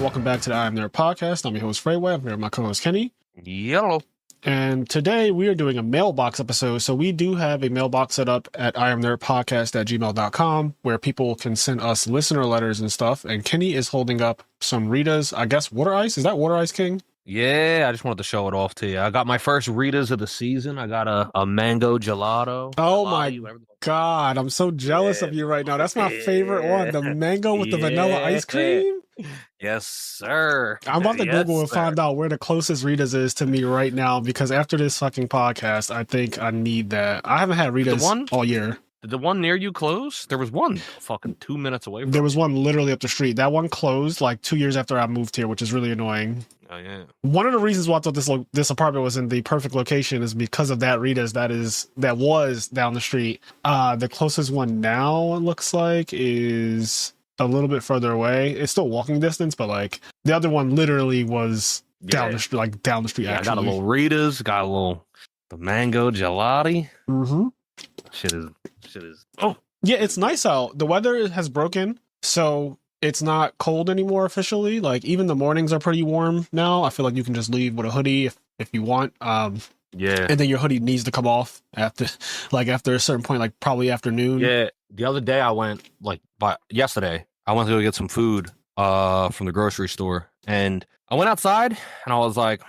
Welcome back to the IMNerd podcast. I'm your host, Frazier. I'm here with my co-host, Kenny. Yellow. And today we are doing a mailbox episode. So we do have a mailbox set up at imnerdpodcast@gmail.com where people can send us listener letters and stuff. And Kenny is holding up some Rita's, I guess, water ice. Is that water ice, King? Yeah, I just wanted to show it off to you. I got my first Ritas of the season. I got a mango gelato. Oh my God, I'm so jealous of you right now. That's my favorite one. The mango with the vanilla ice cream. Yes, sir. I'm about to Google and find out where the closest Rita's is to me right now, because after this fucking podcast, I think I need that. I haven't had Rita's all year. Did the one near you close? There was one fucking 2 minutes away from There was one literally up the street. That one closed like 2 years after I moved here, which is really annoying. Oh, yeah. One of the reasons why I thought this apartment was in the perfect location is because of that Rita's that was down the street. The closest one now, it looks like, is a little bit further away. It's still walking distance, but like the other one literally was down the street, actually. I got a little Rita's, got a little the mango gelati. Mm-hmm. Shit is. Oh yeah, it's nice out. The weather has broken, so it's not cold anymore officially. Like even the mornings are pretty warm now. I feel like you can just leave with a hoodie if you want. Yeah. And then your hoodie needs to come off after a certain point, like probably afternoon. Yeah. The other day I went yesterday, I went to go get some food from the grocery store, and I went outside and I was like,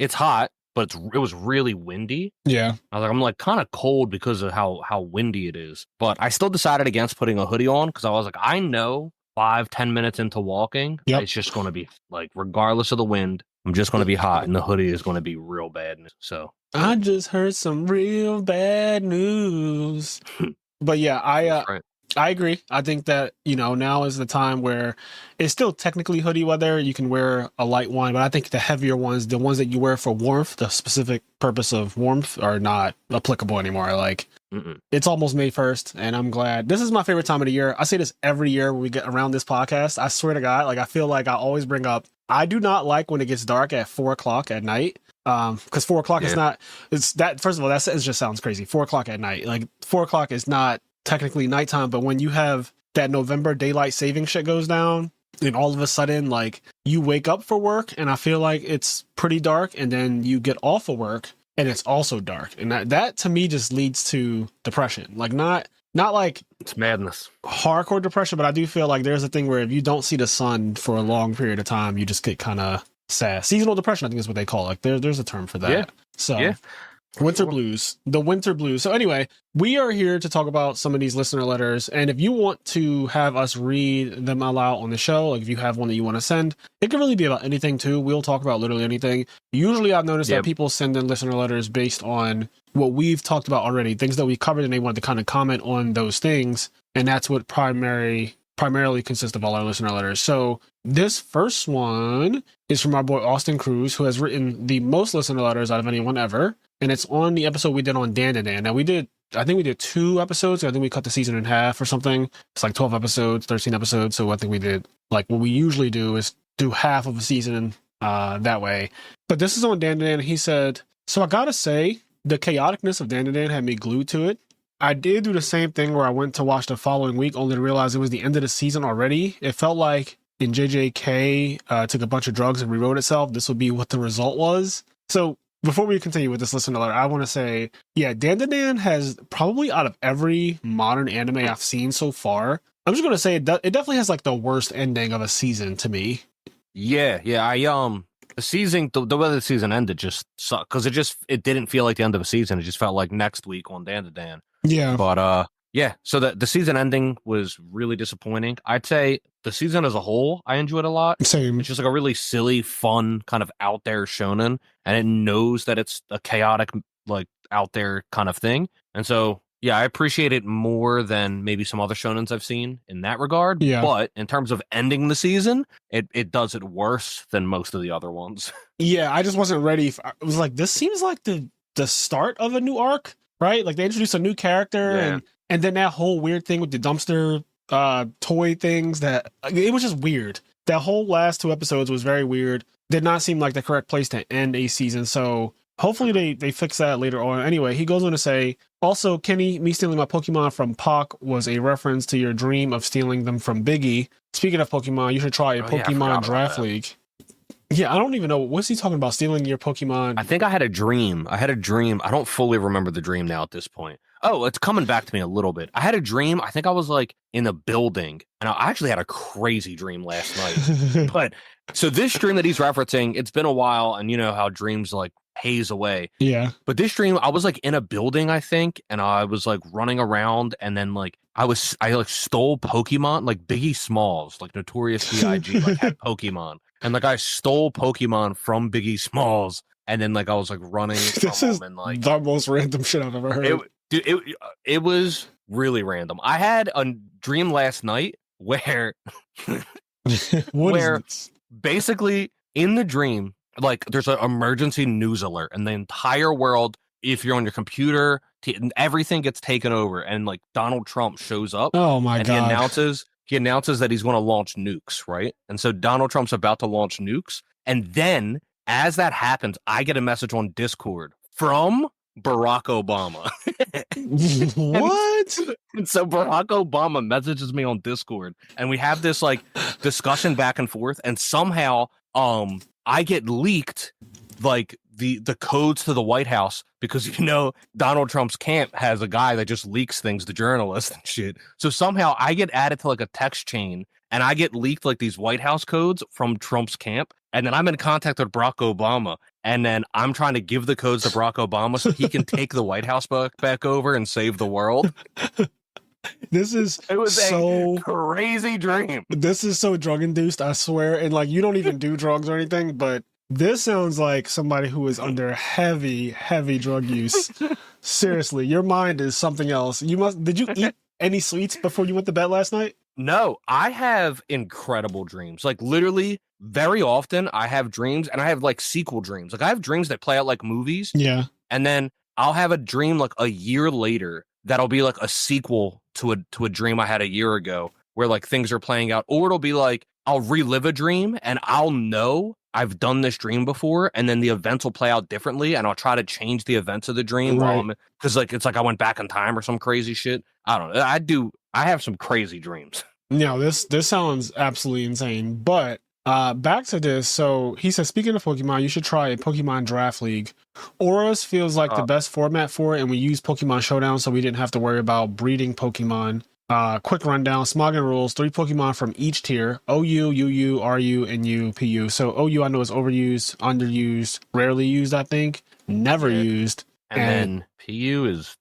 it's hot, but it was really windy. Yeah. I was like, I'm like kind of cold because of how windy it is. But I still decided against putting a hoodie on because I was like, I know 5-10 minutes into walking, it's just going to be like, regardless of the wind, I'm just going to be hot and the hoodie is going to be real bad. So I just heard some real bad news. But yeah, I agree. I think that, now is the time where it's still technically hoodie weather. You can wear a light one, but I think the heavier ones, the ones that you wear for warmth, the specific purpose of warmth, are not applicable anymore. Like, it's almost May 1st, and I'm glad. This is my favorite time of the year. I say this every year when we get around this podcast. I swear to God, like, I feel like I always bring up, I do not like when it gets dark at 4 o'clock at night. Because 4 o'clock is not, it's that, first of all, that just sounds crazy. 4 o'clock at night. Like, 4 o'clock is not technically nighttime, but when you have that November daylight saving shit goes down, and all of a sudden, like, you wake up for work and I feel like it's pretty dark, and then you get off of work and it's also dark, and that to me just leads to depression. Like, not like it's madness, hardcore depression, but I do feel like there's a thing where if you don't see the sun for a long period of time, you just get kind of sad. Seasonal depression, I think is what they call it. Like, there's a term for that. Yeah. So yeah. Winter blues, the winter blues. So anyway, we are here to talk about some of these listener letters. And if you want to have us read them aloud on the show, like if you have one that you want to send, it can really be about anything too. We'll talk about literally anything. Usually I've noticed that people send in listener letters based on what we've talked about already, things that we covered, and they want to kind of comment on those things. And that's what primarily consists of all our listener letters. So this first one is from our boy Austin Cruz, who has written the most listener letters out of anyone ever. And it's on the episode we did on Dan. Now I think we did 2 episodes. I think we cut the season in half or something. It's like 12 episodes, 13 episodes. So I think we did, like, what we usually do is do half of a season that way. But this is on Dan. He said, so I gotta say, the chaoticness of Dan had me glued to it. I did do the same thing where I went to watch the following week only to realize it was the end of the season already. It felt like in JJK took a bunch of drugs and rewrote itself, this would be what the result was. So before we continue with this listener letter, I want to say, yeah, Dan has probably, out of every modern anime I've seen so far, I'm just going to say it definitely has like the worst ending of a season to me. Yeah. The season, the way the season ended just sucked because it didn't feel like the end of a season. It just felt like next week on Dan. Yeah. But so the season ending was really disappointing. I'd say the season as a whole, I enjoyed a lot. Same. It's just like a really silly, fun, kind of out there shonen, and it knows that it's a chaotic, like, out there kind of thing. And so, yeah, I appreciate it more than maybe some other shonens I've seen in that regard. Yeah. But in terms of ending the season, it does it worse than most of the other ones. Yeah, I just wasn't ready. It was like, this seems like the start of a new arc, right? Like, they introduced a new character, and then that whole weird thing with the dumpster toy things, that it was just weird. That whole last 2 episodes was very weird. Did not seem like the correct place to end a season. So hopefully they fix that later on. Anyway, he goes on to say, also, Kenny, me stealing my Pokemon from Pac was a reference to your dream of stealing them from Biggie. Speaking of Pokemon, you should try a Pokemon Draft League. Yeah, I don't even know. What's he talking about? Stealing your Pokemon? I think I had a dream. I don't fully remember the dream now at this point. Oh, it's coming back to me a little bit. I had a dream. I think I was like in a building, and I actually had a crazy dream last night. But so this dream that he's referencing, it's been a while, and you know how dreams like haze away. Yeah. But this dream, I was like in a building, I think, and I was like running around, and then like I like stole Pokemon, like Biggie Smalls, like Notorious B.I.G. like had Pokemon, and like I stole Pokemon from Biggie Smalls, and then like I was like running. This is and, like, the most random shit I've ever heard. It was really random. I had a dream last night where basically in the dream, like there's an emergency news alert, and the entire world, if you're on your computer, everything gets taken over, and like Donald Trump shows up. Oh my God. He announces that he's going to launch nukes, right? And so Donald Trump's about to launch nukes, and then as that happens, I get a message on Discord from Barack Obama. What? And so Barack Obama messages me on Discord, and we have this like discussion back and forth, and somehow I get leaked like the codes to the White House, because you know Donald Trump's camp has a guy that just leaks things to journalists and shit. So somehow I get added to like a text chain, and I get leaked like these White House codes from Trump's camp, and then I'm in contact with Barack Obama, and then I'm trying to give the codes to Barack Obama so he can take the White House back over and save the world. It was so a crazy dream. This is so drug induced, I swear. And like, you don't even do drugs or anything, but this sounds like somebody who is under heavy drug use. Seriously, your mind is something else. Did you eat any sweets before you went to bed last night? No, I have incredible dreams. Like literally very often I have dreams, and I have like sequel dreams. Like I have dreams that play out like movies. Yeah. And then I'll have a dream like a year later that'll be like a sequel to a dream I had a year ago, where like things are playing out. Or it'll be like I'll relive a dream, and I'll know I've done this dream before, and then the events will play out differently, and I'll try to change the events of the dream. Right. Because like it's like I went back in time or some crazy shit. I don't know. I have some crazy dreams. No, this sounds absolutely insane. But back to this. So he says, speaking of Pokemon, you should try a Pokemon Draft League. Auras feels like the best format for it, and we use Pokemon Showdown, so we didn't have to worry about breeding Pokemon. Quick rundown, Smoggin rules, 3 Pokemon from each tier, OU, UU, RU, and U, PU. So OU I know is overused, underused, rarely used, I think, never used. And then PU is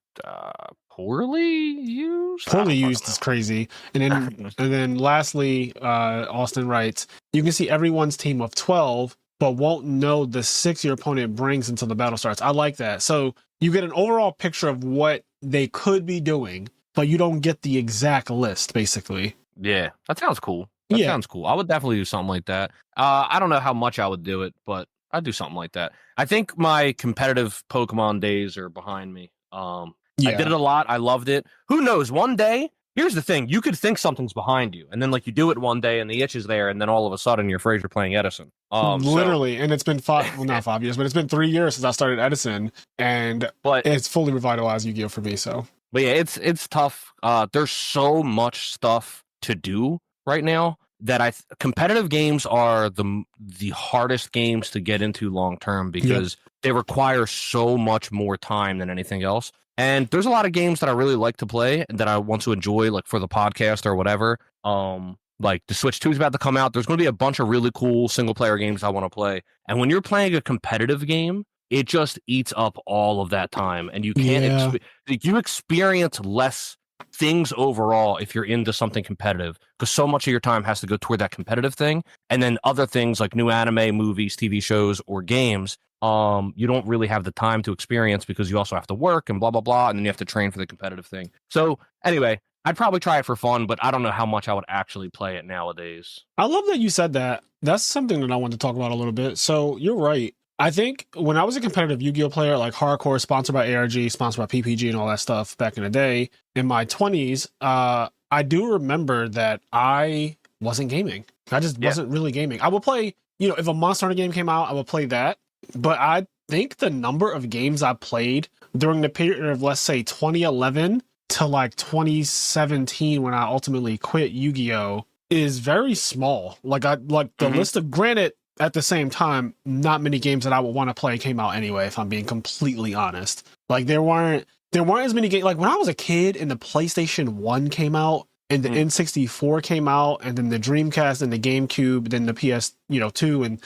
poorly used. Poorly used is crazy. And then lastly, Austin writes, you can see everyone's team of 12, but won't know the 6 your opponent brings until the battle starts. I like that. So you get an overall picture of what they could be doing, but you don't get the exact list, basically. Yeah, that sounds cool. That sounds cool. I would definitely do something like that. I don't know how much I would do it, but I'd do something like that. I think my competitive Pokemon days are behind me. I did it a lot. I loved it. Who knows? One day, here's the thing. You could think something's behind you, and then like you do it one day and the itch is there, and then all of a sudden you're Frazier playing Edison. Literally. And it's been not 5 years, but it's been 3 years since I started Edison, and it's fully revitalized Yu-Gi-Oh! For me, so. But yeah, it's tough. There's so much stuff to do right now that competitive games are the hardest games to get into long term, because they require so much more time than anything else. And there's a lot of games that I really like to play and that I want to enjoy, like for the podcast or whatever. Like the Switch 2 is about to come out. There's going to be a bunch of really cool single player games I want to play. And when you're playing a competitive game, it just eats up all of that time, and you can't you experience less things overall if you're into something competitive, because so much of your time has to go toward that competitive thing, and then other things like new anime, movies, TV shows, or games, you don't really have the time to experience, because you also have to work and blah blah blah, and then you have to train for the competitive thing. So anyway, I'd probably try it for fun, but I don't know how much I would actually play it nowadays. I love that you said that. That's something that I want to talk about a little bit. So you're right. I think when I was a competitive Yu-Gi-Oh player, like hardcore, sponsored by ARG, sponsored by PPG and all that stuff back in the day, in my 20s, I do remember that I wasn't gaming. I just wasn't really gaming. I would play, if a Monster Hunter game came out, I would play that. But think the number of games I played during the period of, let's say, 2011 to like 2017 when I ultimately quit Yu-Gi-Oh! Is very small. Like the list of, granted, at the same time, not many games that I would want to play came out anyway, if I'm being completely honest. Like there weren't as many games. Like when I was a kid and the PlayStation 1 came out and the N64 came out and then the Dreamcast and the GameCube, then the PS2 and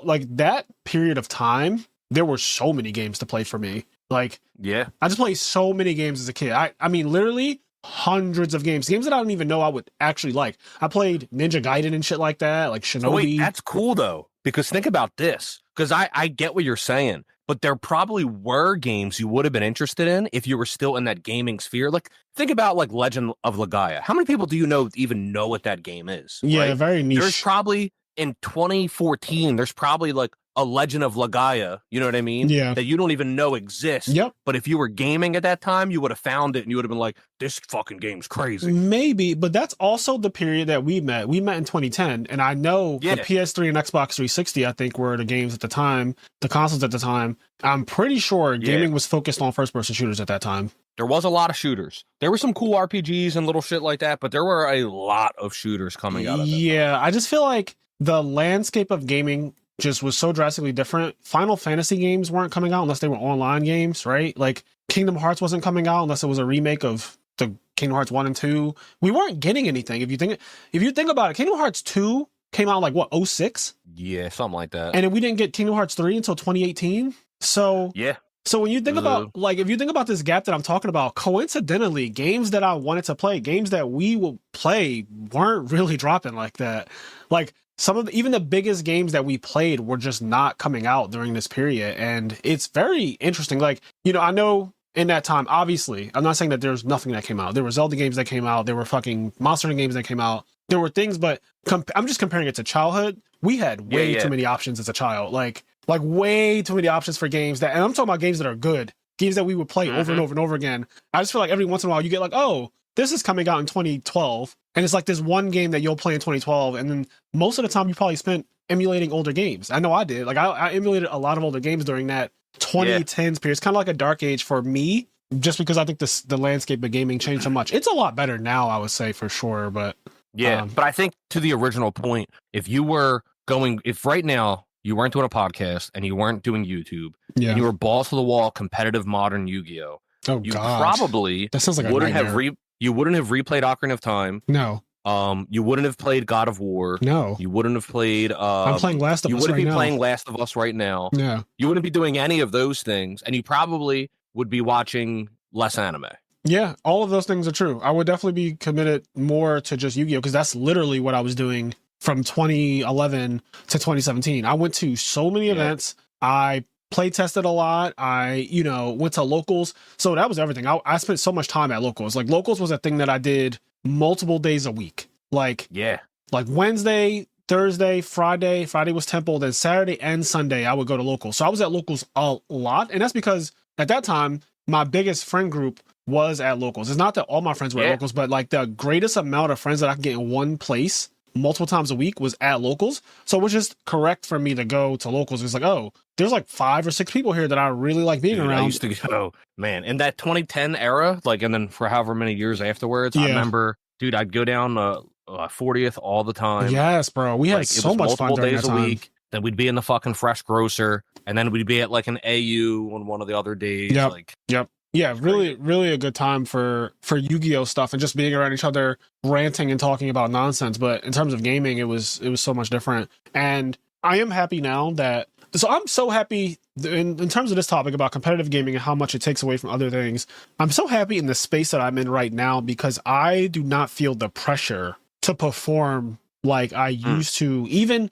like that period of time, there were so many games to play for me. Like, yeah, I just played so many games as a kid. I mean, literally hundreds of games that I don't even know I would actually like. I played Ninja Gaiden and shit like that, like Shinobi. Oh, wait, that's cool though, because think about this, because I get what you're saying, but there probably were games you would have been interested in if you were still in that gaming sphere. Like, think about like Legend of Legaia. How many people do you know even know what that game is? Yeah, right? Very niche. There's probably in 2014, there's probably like a Legend of Legaia, you know what I mean? Yeah. That you don't even know exists. Yep. But if you were gaming at that time, you would have found it and you would have been like, this fucking game's crazy. Maybe, but that's also the period that we met. We met in 2010, and I know the PS3 and Xbox 360, I think, were the games at the time, the consoles at the time. I'm pretty sure gaming was focused on first-person shooters at that time. There was a lot of shooters. There were some cool RPGs and little shit like that, but there were a lot of shooters coming out of it. Yeah, I just feel like the landscape of gaming just was so drastically different. Final Fantasy games weren't coming out unless they were online games, right? Like Kingdom Hearts wasn't coming out unless it was a remake of the Kingdom Hearts 1 and 2. We weren't getting anything. If you think about it, Kingdom Hearts 2 came out like what, 06? Yeah, something like that. And then we didn't get Kingdom Hearts 3 until 2018. So yeah. So when you think about, like, if you think about this gap that I'm talking about, coincidentally, games that I wanted to play, games that we will play weren't really dropping like that. Like even the biggest games that we played were just not coming out during this period. And it's very interesting. Like, I know in that time, obviously, I'm not saying that there's nothing that came out. There were Zelda games that came out. There were fucking Monster Hunter games that came out. There were things, but I'm just comparing it to childhood. We had way too many options as a child. Like way too many options for games and I'm talking about games that are good, games that we would play over and over and over again. I just feel like every once in a while you get like, oh, this is coming out in 2012. And it's like this one game that you'll play in 2012. And then most of the time you probably spent emulating older games. I know I did. Like I emulated a lot of older games during that 2010s period. It's kind of like a dark age for me, just because I think the landscape of gaming changed so much. It's a lot better now, I would say, for sure. But but I think to the original point, if right now you weren't doing a podcast and you weren't doing YouTube, and you were balls to the wall competitive modern Yu-Gi-Oh, you probably that sounds like wouldn't have replayed Ocarina of Time. No. You wouldn't have played God of War. No. You wouldn't have played I'm playing Last of Us right now. You wouldn't be playing Last of Us right now. Yeah. You wouldn't be doing any of those things, and you probably would be watching less anime. Yeah, all of those things are true. I would definitely be committed more to just Yu-Gi-Oh, because that's literally what I was doing from 2011 to 2017. I went to so many events. I play tested a lot. I, went to locals. So that was everything. I spent so much time at locals. Like locals was a thing that I did multiple days a week. Like Wednesday, Thursday, Friday was Temple, then Saturday and Sunday I would go to locals. So I was at locals a lot. And that's because at that time, my biggest friend group was at locals. It's not that all my friends were at locals, but like the greatest amount of friends that I could get in one place multiple times a week was at locals. So it was just correct for me to go to locals. It's like, oh, there's like 5 or 6 people here that I really like being around. I used to go, man, in that 2010 era, like, and then for however many years afterwards, I remember, dude, I'd go down 40th all the time. Yes, bro. We had so much fun during that time. Days a week. Then we'd be in the fucking Fresh Grocer, and then we'd be at like an AU on one of the other days. Yep. Yeah, really, really a good time for Yu-Gi-Oh stuff and just being around each other, ranting and talking about nonsense. But in terms of gaming, it was so much different. And I am happy now so I'm so happy in terms of this topic about competitive gaming and how much it takes away from other things. I'm so happy in the space that I'm in right now because I do not feel the pressure to perform like I used to, even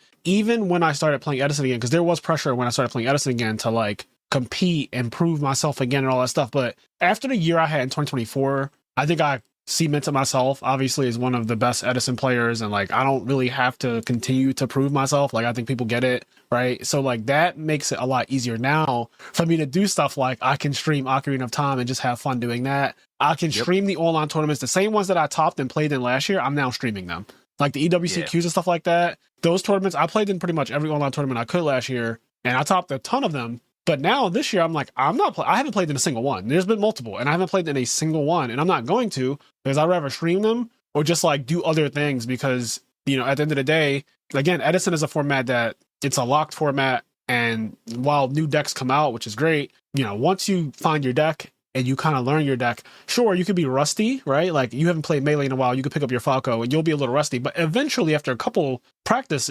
when I started playing Edison again, because there was pressure when I started playing Edison again to like compete and prove myself again and all that stuff. But after the year I had in 2024, I think I cemented myself obviously as one of the best Edison players, and like I don't really have to continue to prove myself. Like I think people get it, right? So like that makes it a lot easier now for me to do stuff like I can stream Ocarina of Time and just have fun doing that. I can stream the online tournaments, the same ones that I topped and played in last year. I'm now streaming them, like the EWCQs and stuff like that. Those tournaments I played in pretty much every online tournament I could last year, and I topped a ton of them. But now this year, I'm like, I haven't played in a single one. There's been multiple, and I haven't played in a single one, and I'm not going to because I'd rather stream them or just like do other things because, at the end of the day, again, Edison is a format that it's a locked format. And while new decks come out, which is great, once you find your deck and you kind of learn your deck, sure, you could be rusty, right? Like you haven't played Melee in a while, you could pick up your Falco and you'll be a little rusty, but eventually after a couple practice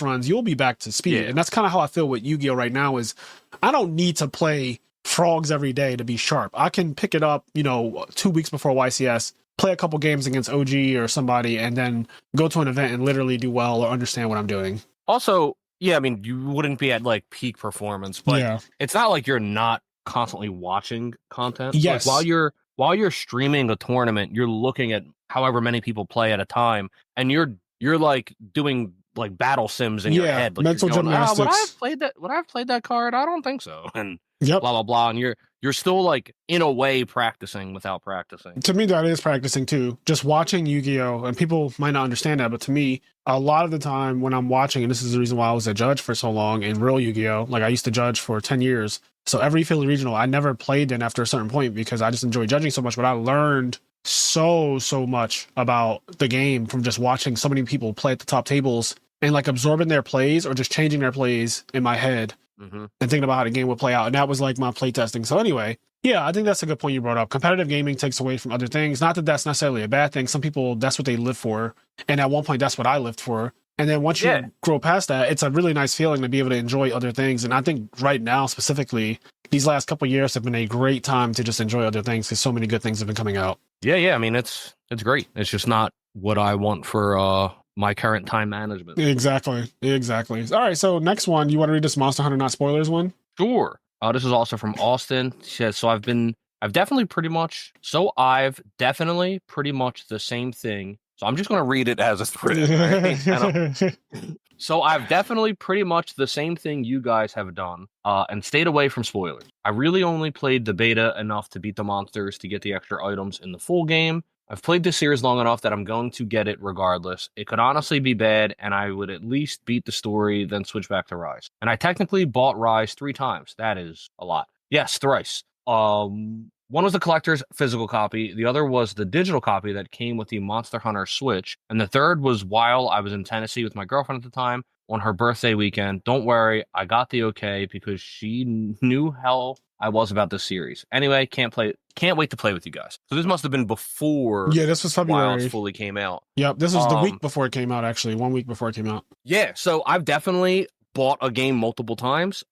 runs, you'll be back to speed. Yeah. And that's kind of how I feel with Yu-Gi-Oh right now is I don't need to play frogs every day to be sharp. I can pick it up, 2 weeks before YCS, play a couple games against OG or somebody, and then go to an event and literally do well or understand what I'm doing. Also, yeah, I mean, you wouldn't be at like peak performance, but it's not like you're not constantly watching content. Yes. Like while you're streaming a tournament, you're looking at however many people play at a time, and you're like doing like battle sims in your head. Like mental gymnastics. Would I have played that card? I don't think so. And blah blah blah. And you're still like in a way practicing without practicing. To me, that is practicing too. Just watching Yu-Gi-Oh! And people might not understand that, but to me, a lot of the time when I'm watching, and this is the reason why I was a judge for so long in real Yu-Gi-Oh! Like I used to judge for 10 years. So every Philly regional, I never played in after a certain point because I just enjoy judging so much, but I learned so much about the game from just watching so many people play at the top tables and like absorbing their plays or just changing their plays in my head. And thinking about how the game would play out. And that was like my play testing. So anyway, yeah, I think that's a good point you brought up. Competitive gaming takes away from other things. Not that that's necessarily a bad thing. Some people, that's what they live for. And at one point, that's what I lived for. And then once you grow past that, it's a really nice feeling to be able to enjoy other things. And I think right now, specifically, these last couple of years have been a great time to just enjoy other things because so many good things have been coming out. Yeah. I mean, it's great. It's just not what I want for my current time management. Exactly. All right, so next one, you want to read this Monster Hunter Not Spoilers one? Sure. This is also from Austin. She says, I've definitely pretty much the same thing. So I'm just going to read it as it's written. Right? So I've definitely pretty much the same thing you guys have done and stayed away from spoilers. I really only played the beta enough to beat the monsters to get the extra items in the full game. I've played this series long enough that I'm going to get it regardless. It could honestly be bad, and I would at least beat the story, then switch back to Rise. And I technically bought Rise 3 times. That is a lot. Yes, thrice. One was the collector's physical copy. The other was the digital copy that came with the Monster Hunter Switch. And the third was while I was in Tennessee with my girlfriend at the time on her birthday weekend. Don't worry, I got the okay because she knew how I was about this series. Anyway, can't wait to play with you guys. So this must have been before. Yeah, this was February. Wilds fully came out. Yep, this was the week before it came out. Actually, 1 week before it came out. Yeah, so I've definitely bought a game multiple times.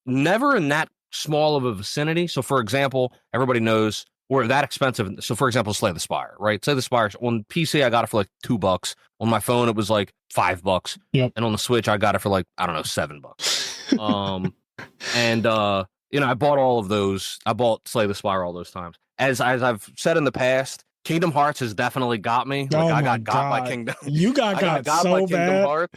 Never in that small of a vicinity. So, for example, everybody knows or that expensive. So, for example, Slay the Spire, right? Slay the Spire on PC, I got it for like $2. On my phone, it was like $5. Yep. And on the Switch, I got it for like I don't know $7. And I bought all of those. I bought Slay the Spire all those times. As I've said in the past, Kingdom Hearts has definitely got me. Like I got by Kingdom. You got so by Kingdom bad. Hearts,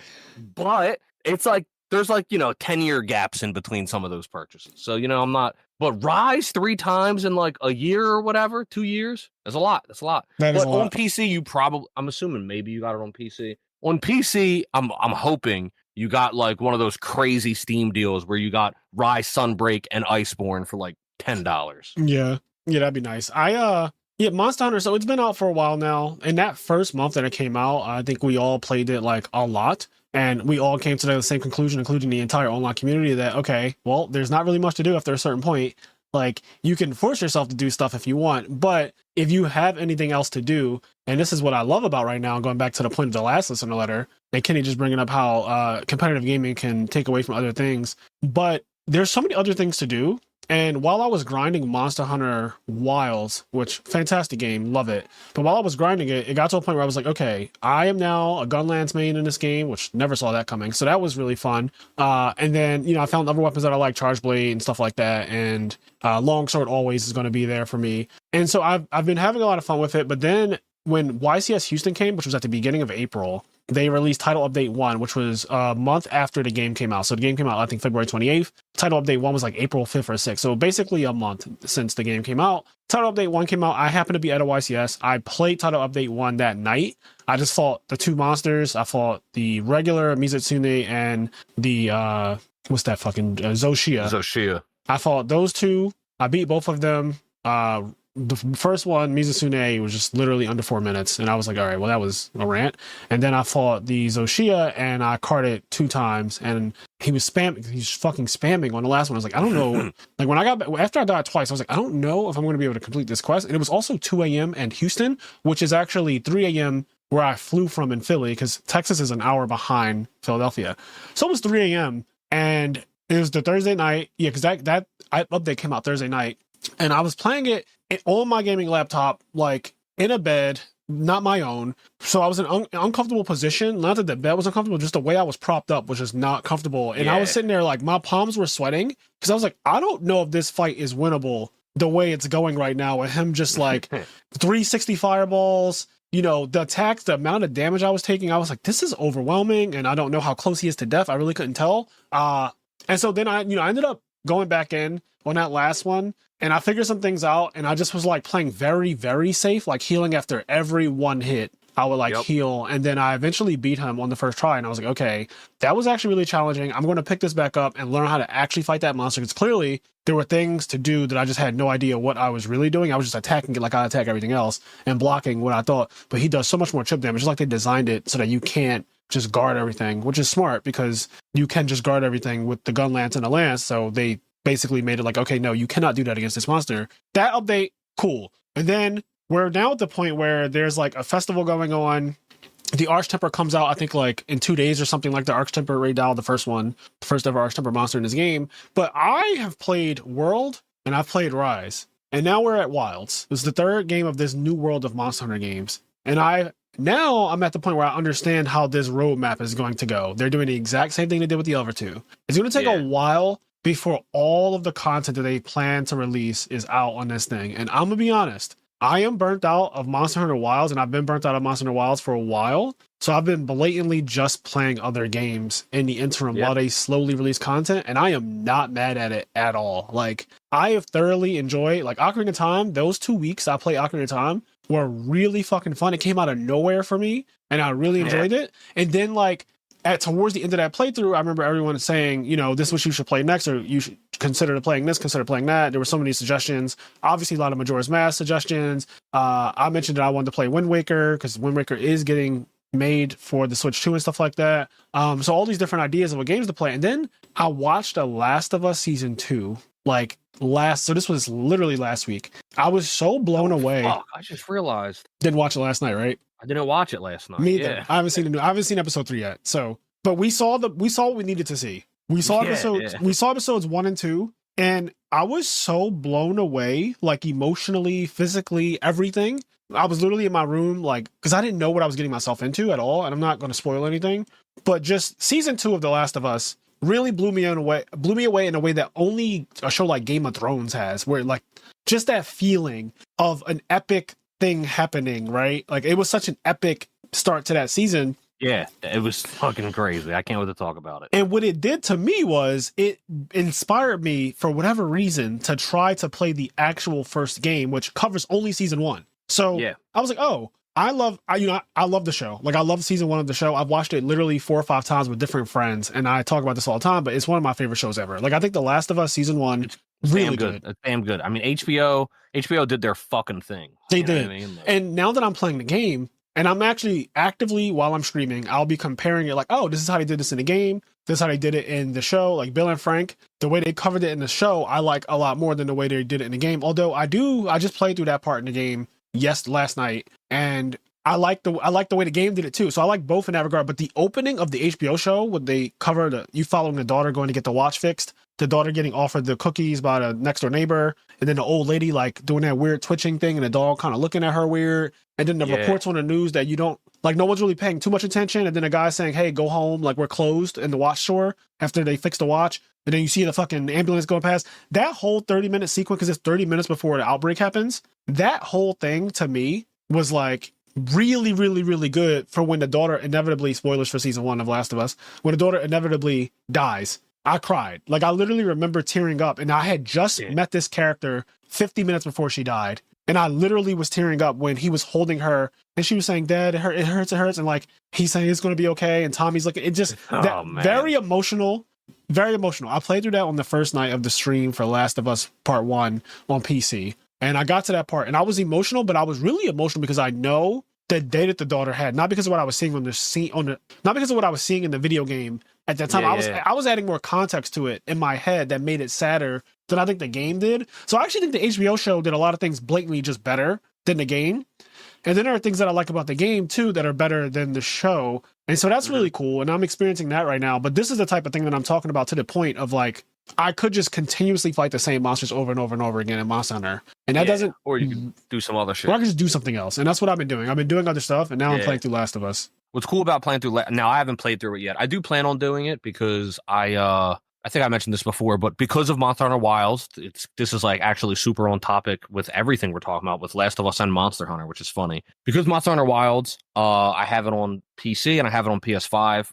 but it's like there's like 10-year gaps in between some of those purchases. So I'm not. But Rise 3 times in like a year or whatever, 2 years. That's a lot. That's a lot. But on PC, I'm assuming maybe you got it on PC. On PC, I'm hoping you got like one of those crazy Steam deals where you got Rise, Sunbreak, and Iceborne for like $10. Yeah, that'd be nice. Monster Hunter. So it's been out for a while now. And that first month that it came out, I think we all played it like a lot. And we all came to the same conclusion, including the entire online community, that, okay, well, there's not really much to do after a certain point. Like, you can force yourself to do stuff if you want, but if you have anything else to do, and this is what I love about right now, going back to the point of the last listener letter, and Kenny just bringing up how competitive gaming can take away from other things, but there's so many other things to do. And while I was grinding Monster Hunter Wilds, which fantastic game, love it. But while I was grinding it, it got to a point where I was like, okay, I am now a Gunlance main in this game, which never saw that coming. So that was really fun. And then, I found other weapons that I like, Charge Blade and stuff like that. And Longsword always is going to be there for me. And so I've been having a lot of fun with it. But then when YCS Houston came, which was at the beginning of April, they released Title Update 1, which was a month after the game came out. So the game came out, I think, February 28th. Title Update 1 was like April 5th or 6th. So basically a month since the game came out. Title Update 1 came out. I happened to be at a YCS. I played Title Update 1 that night. I just fought the 2 monsters. I fought the regular Mizutsune and the what's that fucking Zoshia. Zoshia. I fought those two. I beat both of them. The first one, Mizusune, was just literally under 4 minutes, and I was like, all right, well, that was a rant. And then I fought the Zoshia, and I carded 2 times, and he's fucking spamming on the last one. I was like, I don't know. Like when I got back, after I died twice, I was like, I don't know if I'm going to be able to complete this quest. And it was also 2 a.m. and Houston, which is actually 3 a.m. where I flew from in Philly, because Texas is an hour behind Philadelphia. So it was 3 a.m. and it was the Thursday night. Yeah, because that update came out Thursday night. And I was playing it on my gaming laptop, like in a bed, not my own. So I was in an uncomfortable position. Not that the bed was uncomfortable, just the way I was propped up was just not comfortable. And I was sitting there like my palms were sweating because I was like, I don't know if this fight is winnable the way it's going right now with him just like 360 fireballs. You know, the attacks, the amount of damage I was taking, I was like, this is overwhelming. And I don't know how close he is to death. I really couldn't tell. And so then I ended up going back in on that last one. And I figured some things out, and I just was like playing very, very safe, like healing after every one hit. I would like heal, and then I eventually beat him on the first try, and I was like, okay, that was actually really challenging. I'm going to pick this back up and learn how to actually fight that monster, because clearly there were things to do that I just had no idea what I was really doing. I was just attacking it like I attack everything else and blocking what I thought, but he does so much more chip damage. It's like they designed it so that you can't just guard everything, which is smart because you can just guard everything with the gun lance and a lance, so they basically made it like, okay, no, you cannot do that against this monster. That update, cool. And then we're now at the point where there's like a festival going on. The Arch-Temper comes out, I think like in 2 days or something, like the Arch-Temper Ray Dow, the first ever Arch-Temper monster in this game. But I have played World and I've played Rise. And now we're at Wilds. This is the 3rd game of this new world of Monster Hunter games. And now I'm at the point where I understand how this roadmap is going to go. They're doing the exact same thing they did with the Elver 2. It's going to take a while before all of the content that they plan to release is out on this thing. And I'm gonna be honest, I am burnt out of Monster Hunter Wilds, and I've been burnt out of Monster Hunter Wilds for a while. So I've been blatantly just playing other games in the interim while they slowly release content, and I am not mad at it at all. Like, I have thoroughly enjoyed, like, Ocarina of Time. Those 2 weeks I played Ocarina of Time were really fucking fun. It came out of nowhere for me, and I really enjoyed it. And then, like, towards the end of that playthrough, I remember everyone saying, you know, this is what you should play next, or you should consider playing this, consider playing that. There were so many suggestions. Obviously, a lot of Majora's Mask suggestions. I mentioned that I wanted to play Wind Waker because Wind Waker is getting made for the Switch 2 and stuff like that. So all these different ideas of what games to play. And then I watched The Last of Us Season 2, so this was literally last week. I was so blown away. Fuck, I just realized. Didn't watch it last night, right? I didn't watch it last night. Me either. Yeah. I haven't seen episode 3 yet. So, but we saw what we needed to see. We saw episodes 1 and 2, and I was so blown away, like emotionally, physically, everything. I was literally in my room, like, because I didn't know what I was getting myself into at all, and I'm not going to spoil anything. But just season 2 of The Last of Us really blew me away in a way that only a show like Game of Thrones has, where like just that feeling of an epic thing happening, right? Like it was such an epic start to that season. Yeah, it was fucking crazy. I can't wait to talk about it. And what it did to me was it inspired me for whatever reason to try to play the actual first game, which covers only season 1. So I was like, oh, I love the show. Like I love season 1 of the show. I've watched it literally 4 or 5 times with different friends, and I talk about this all the time, but it's one of my favorite shows ever. Like I think The Last of Us season 1 it's really good. It's damn good. I mean, HBO did their fucking thing. They did. I mean? And now that I'm playing the game, and I'm actually actively, while I'm streaming, I'll be comparing it like, oh, this is how they did this in the game. This is how they did it in the show. Like Bill and Frank, the way they covered it in the show, I like a lot more than the way they did it in the game. Although I just played through that part in the game last night, and I like the way the game did it too. So I like both in that regard. But the opening of the HBO show, when they cover you following the daughter going to get the watch fixed, the daughter getting offered the cookies by the next door neighbor, and then the old lady like doing that weird twitching thing, and the dog kind of looking at her weird, and then the reports on the news that you don't like, no one's really paying too much attention, and then a guy saying, "Hey, go home, like we're closed," in the watch store after they fix the watch, and then you see the fucking ambulance going past. That whole 30-minute sequence, because it's 30 minutes before the outbreak happens. That whole thing to me was like really, really, really good for when the daughter inevitably, spoilers for season 1 of Last of Us, when the daughter inevitably dies. I cried. Like I literally remember tearing up, and I had just met this character 50 minutes before she died. And I literally was tearing up when he was holding her and she was saying, "Dad, it hurts. And like, he's saying it's going to be okay. And Tommy's looking, it just, very emotional, very emotional. I played through that on the first night of the stream for Last of Us Part 1 on PC. And I got to that part and I was emotional, but I was really emotional because I know the day that the daughter had, not because of what I was seeing not because of what I was seeing in the video game at that time. I was adding more context to it in my head that made it sadder than I think the game did. So I actually think the HBO show did a lot of things blatantly just better than the game. And then there are things that I like about the game too that are better than the show. And so that's really cool. And I'm experiencing that right now. But this is the type of thing that I'm talking about, to the point of like, I could just continuously fight the same monsters over and over and over again in Monster Hunter. And that doesn't... Or you can do some other shit. Or I can just do something else. And that's what I've been doing. I've been doing other stuff, and now I'm playing through Last of Us. What's cool about playing through... Now, I haven't played through it yet. I do plan on doing it because I think I mentioned this before, but because of Monster Hunter Wilds, this is like actually super on topic with everything we're talking about with Last of Us and Monster Hunter, which is funny. Because Monster Hunter Wilds, I have it on PC and I have it on PS5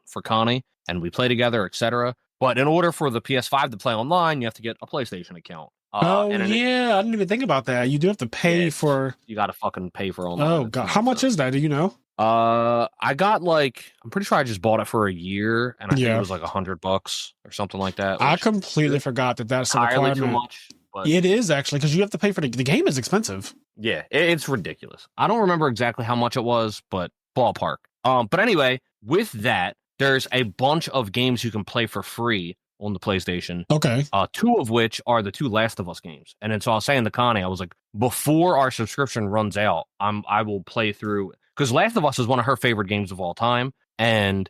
for Connie, and we play together, etc. But in order for the PS5 to play online, you have to get a PlayStation account. I didn't even think about that. You do have to pay for... You got to fucking pay for online. Oh, God. How much is that? Do you know? I got I'm pretty sure I just bought it for a year, and I think it was like $100 or something like that. I completely forgot that's a requirement. Too much. But it is actually, because you have to pay for the game is expensive. Yeah, it's ridiculous. I don't remember exactly how much it was, but ballpark. But anyway, with that, there's a bunch of games you can play for free on the PlayStation. Okay. Two of which are the two Last of Us games. And then so I was saying to Connie, I was like, before our subscription runs out, I will play through, because Last of Us is one of her favorite games of all time. And,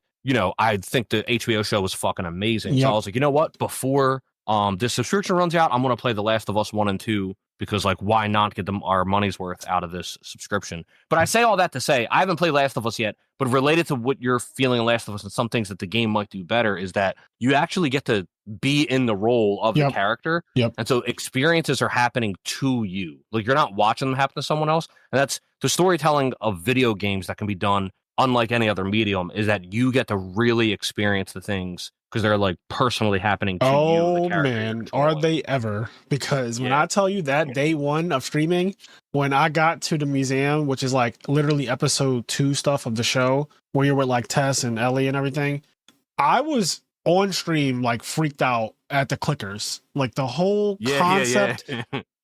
I think the HBO show was fucking amazing. Yep. So I was like, you know what? Before this subscription runs out, I'm going to play The Last of Us 1 and 2, because why not get our money's worth out of this subscription? But I say all that to say, I haven't played Last of Us yet, but related to what you're feeling in Last of Us and some things that the game might do better is that you actually get to be in the role of the character. Yep. And so experiences are happening to you. Like, you're not watching them happen to someone else. And that's the storytelling of video games that can be done unlike any other medium, is that you get to really experience the things because they're personally happening to you. Oh man, are they ever? Because when I tell you that day one of streaming, when I got to the museum, which is literally episode 2 stuff of the show, where you're with Tess and Ellie and everything, I was on stream freaked out at the clickers, the whole concept.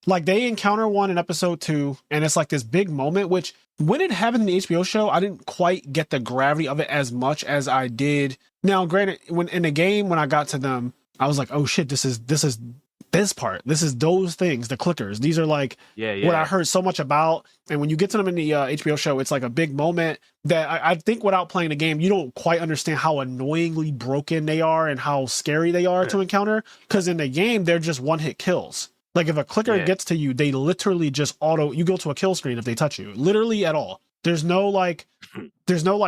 They encounter one in episode 2, and it's this big moment, which when it happened in the HBO show, I didn't quite get the gravity of it as much as I did. Now, granted, when in the game, when I got to them, I was like, oh shit, this is this part. This is those things, the clickers. These are what I heard so much about. And when you get to them in the HBO show, it's a big moment that I think without playing the game, you don't quite understand how annoyingly broken they are and how scary they are to encounter. Because in the game, they're just one-hit kills. If a clicker gets to you, they literally just you go to a kill screen if they touch you. Literally at all. There's no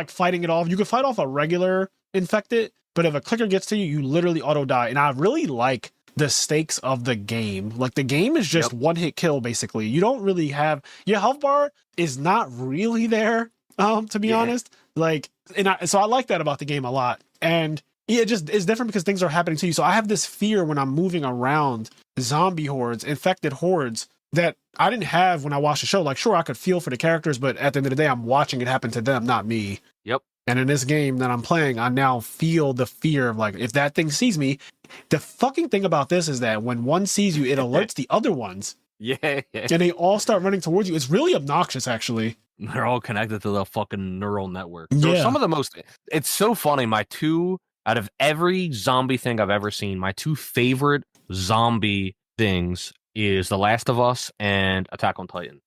fighting it off. You can fight off a regular infected, but if a clicker gets to you, you literally auto die. And I really like the stakes of the game. The game is just one hit kill, basically. You don't really have your health bar is not really there, to be honest. So I like that about the game a lot. And it just is different because things are happening to you. So I have this fear when I'm moving around zombie hordes, infected hordes, that I didn't have when I watched the show. Sure, I could feel for the characters, but at the end of the day, I'm watching it happen to them, not me. Yep. And in this game that I'm playing, I now feel the fear of if that thing sees me. The fucking thing about this is that when one sees you, it alerts the other ones. Yeah. And they all start running towards you. It's really obnoxious, actually. They're all connected to the fucking neural network. So some of the most... It's so funny. Out of every zombie thing I've ever seen, my 2 favorite zombie things is The Last of Us and Attack on Titan.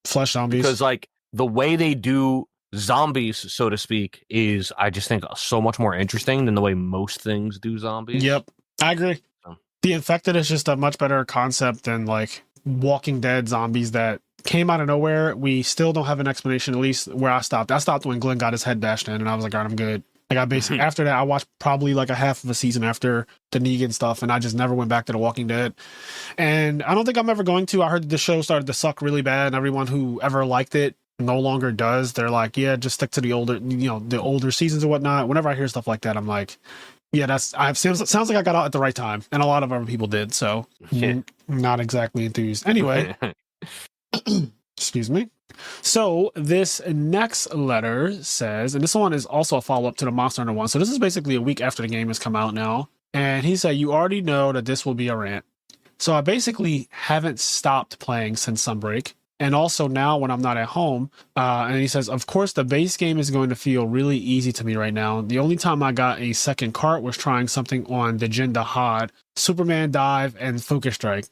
Flesh zombies. Because the way they do zombies, so to speak, is I just think so much more interesting than the way most things do zombies. Yep, I agree. The Infected is just a much better concept than Walking Dead zombies that came out of nowhere. We still don't have an explanation, at least where I stopped. I stopped when Glenn got his head bashed in, and I was like, all right, I'm good. I basically after that, I watched probably a half of a season after the Negan stuff, and I just never went back to The Walking Dead. And I don't think I'm ever going to. I heard the show started to suck really bad, and everyone who ever liked it no longer does. They're like, yeah, just stick to the older seasons or whatnot. Whenever I hear stuff like that, I'm like, yeah, sounds like I got out at the right time, and a lot of other people did. So not exactly enthused. Anyway. Excuse me. So this next letter says, and this one is also a follow-up to the Monster Hunter one. So this is basically a week after the game has come out now. And he said, you already know that this will be a rant. So I basically haven't stopped playing since Sunbreak. And also now when I'm not at home, and he says, of course, the base game is going to feel really easy to me right now. The only time I got a second cart was trying something on the Jinda Had, Superman Dive, and Focus Strike.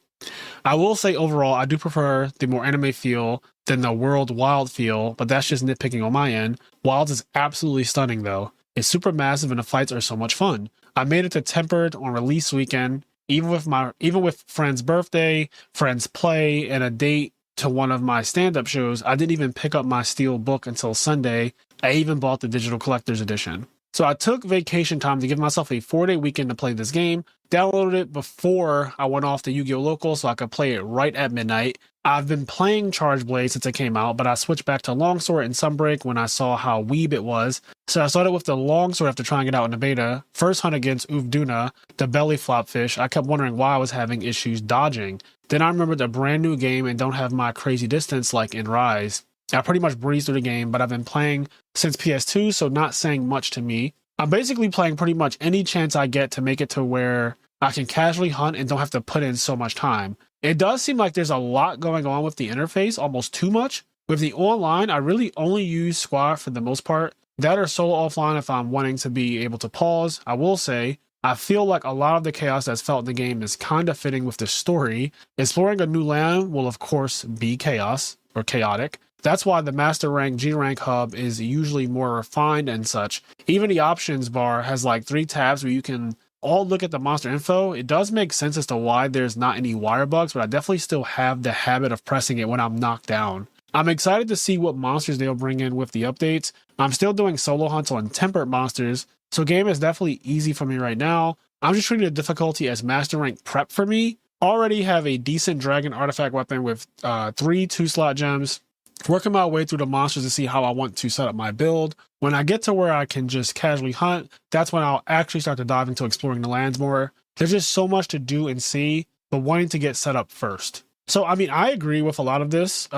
I will say overall, I do prefer the more anime feel than the World Wild feel, but that's just nitpicking on my end. Wilds is absolutely stunning though. It's super massive and the fights are so much fun. I made it to Tempered on release weekend, even with friend's birthday, friend's play, and a date to one of my stand-up shows. I didn't even pick up my steel book until Sunday. I even bought the digital collector's edition. So I took vacation time to give myself a 4-day weekend to play this game, downloaded it before I went off to Yu-Gi-Oh! Local so I could play it right at midnight. I've been playing Charge Blade since it came out, but I switched back to Longsword and Sunbreak when I saw how weeb it was. So I started with the Longsword after trying it out in the beta. First hunt against Uvduna, the belly flop fish. I kept wondering why I was having issues dodging. Then I remembered the brand new game and don't have my crazy distance like in Rise. I pretty much breezed through the game, but I've been playing since PS2, so not saying much to me. I'm basically playing pretty much any chance I get to make it to where I can casually hunt and don't have to put in so much time. It does seem like there's a lot going on with the interface, almost too much. With the online, I really only use squad for the most part. That or solo offline if I'm wanting to be able to pause. I will say, I feel like a lot of the chaos that's felt in the game is kind of fitting with the story. Exploring a new land will of course be chaos or chaotic. That's why the Master Rank G Rank hub is usually more refined and such. Even the options bar has like 3 tabs where you can all look at the monster info. It does make sense as to why there's not any wire bugs, but I definitely still have the habit of pressing it when I'm knocked down. I'm excited to see what monsters they'll bring in with the updates. I'm still doing solo hunts on tempered monsters, so game is definitely easy for me right now. I'm just treating the difficulty as Master Rank prep for me. Already have a decent dragon artifact weapon with 3 2-slot gems. Working my way through the monsters to see how I want to set up my build. When I get to where I can just casually hunt, that's when I'll actually start to dive into exploring the lands more. There's just so much to do and see, but wanting to get set up first. So, I mean, I agree with a lot of this.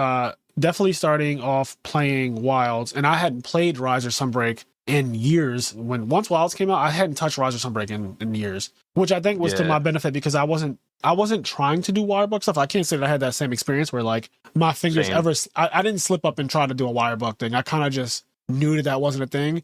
Definitely starting off playing Wilds, and I hadn't played Rise or Sunbreak in years. Once Wilds came out, I hadn't touched Rise or Sunbreak in years, which I think was to my benefit because I wasn't trying to do wirebug stuff. I can't say that I had that same experience where like my fingers I didn't slip up and try to do a wirebug thing. I kind of just knew that wasn't a thing.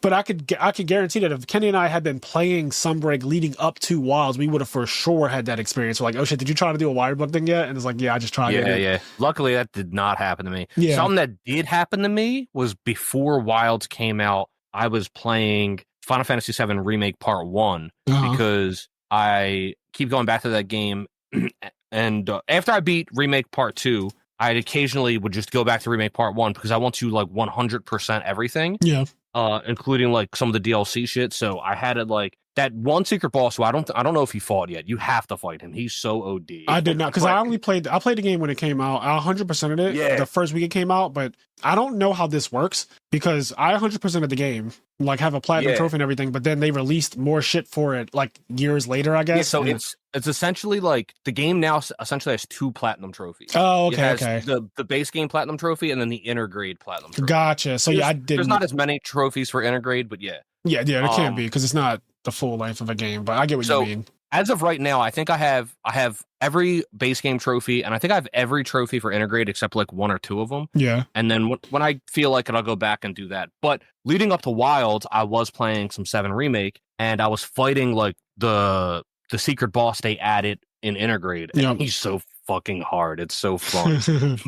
But I could guarantee that if Kenny and I had been playing Sunbreak leading up to Wilds, we would have for sure had that experience. We're like, oh shit, did you try to do a wirebug thing yet? And it's like, yeah, I just tried it. Yeah. Luckily, that did not happen to me. Yeah. Something that did happen to me was before Wilds came out, I was playing Final Fantasy VII Remake Part 1 because I keep going back to that game. And after I beat Remake Part 2, I occasionally would just go back to Remake Part 1 because I want to like 100% everything. Yeah. Including like some of the DLC shit. So I had it like that one secret boss who I don't know if he fought yet. You have to fight him. He's so OD. I did not because I played the game when it came out. I 100%ed it the first week it came out, but I don't know how this works because I 100%ed the game, like have a platinum trophy and everything, but then they released more shit for it like years later, I guess. Yeah, so it's essentially like the game now essentially has 2 platinum trophies. Oh, okay, it has the base game platinum trophy and then the intergrade platinum trophy. Gotcha. So there's not as many trophies for intergrade, but yeah. Yeah, there can't be because it's not the full length of a game, but I get what you mean. As of right now, I think I have every base game trophy, and I think I have every trophy for Intergrade except like 1 or 2 of them. Yeah. And then when I feel like it, I'll go back and do that. But leading up to Wilds, I was playing some 7 Remake, and I was fighting like the secret boss they added in Intergrade. And he's so fucking hard. It's so fun.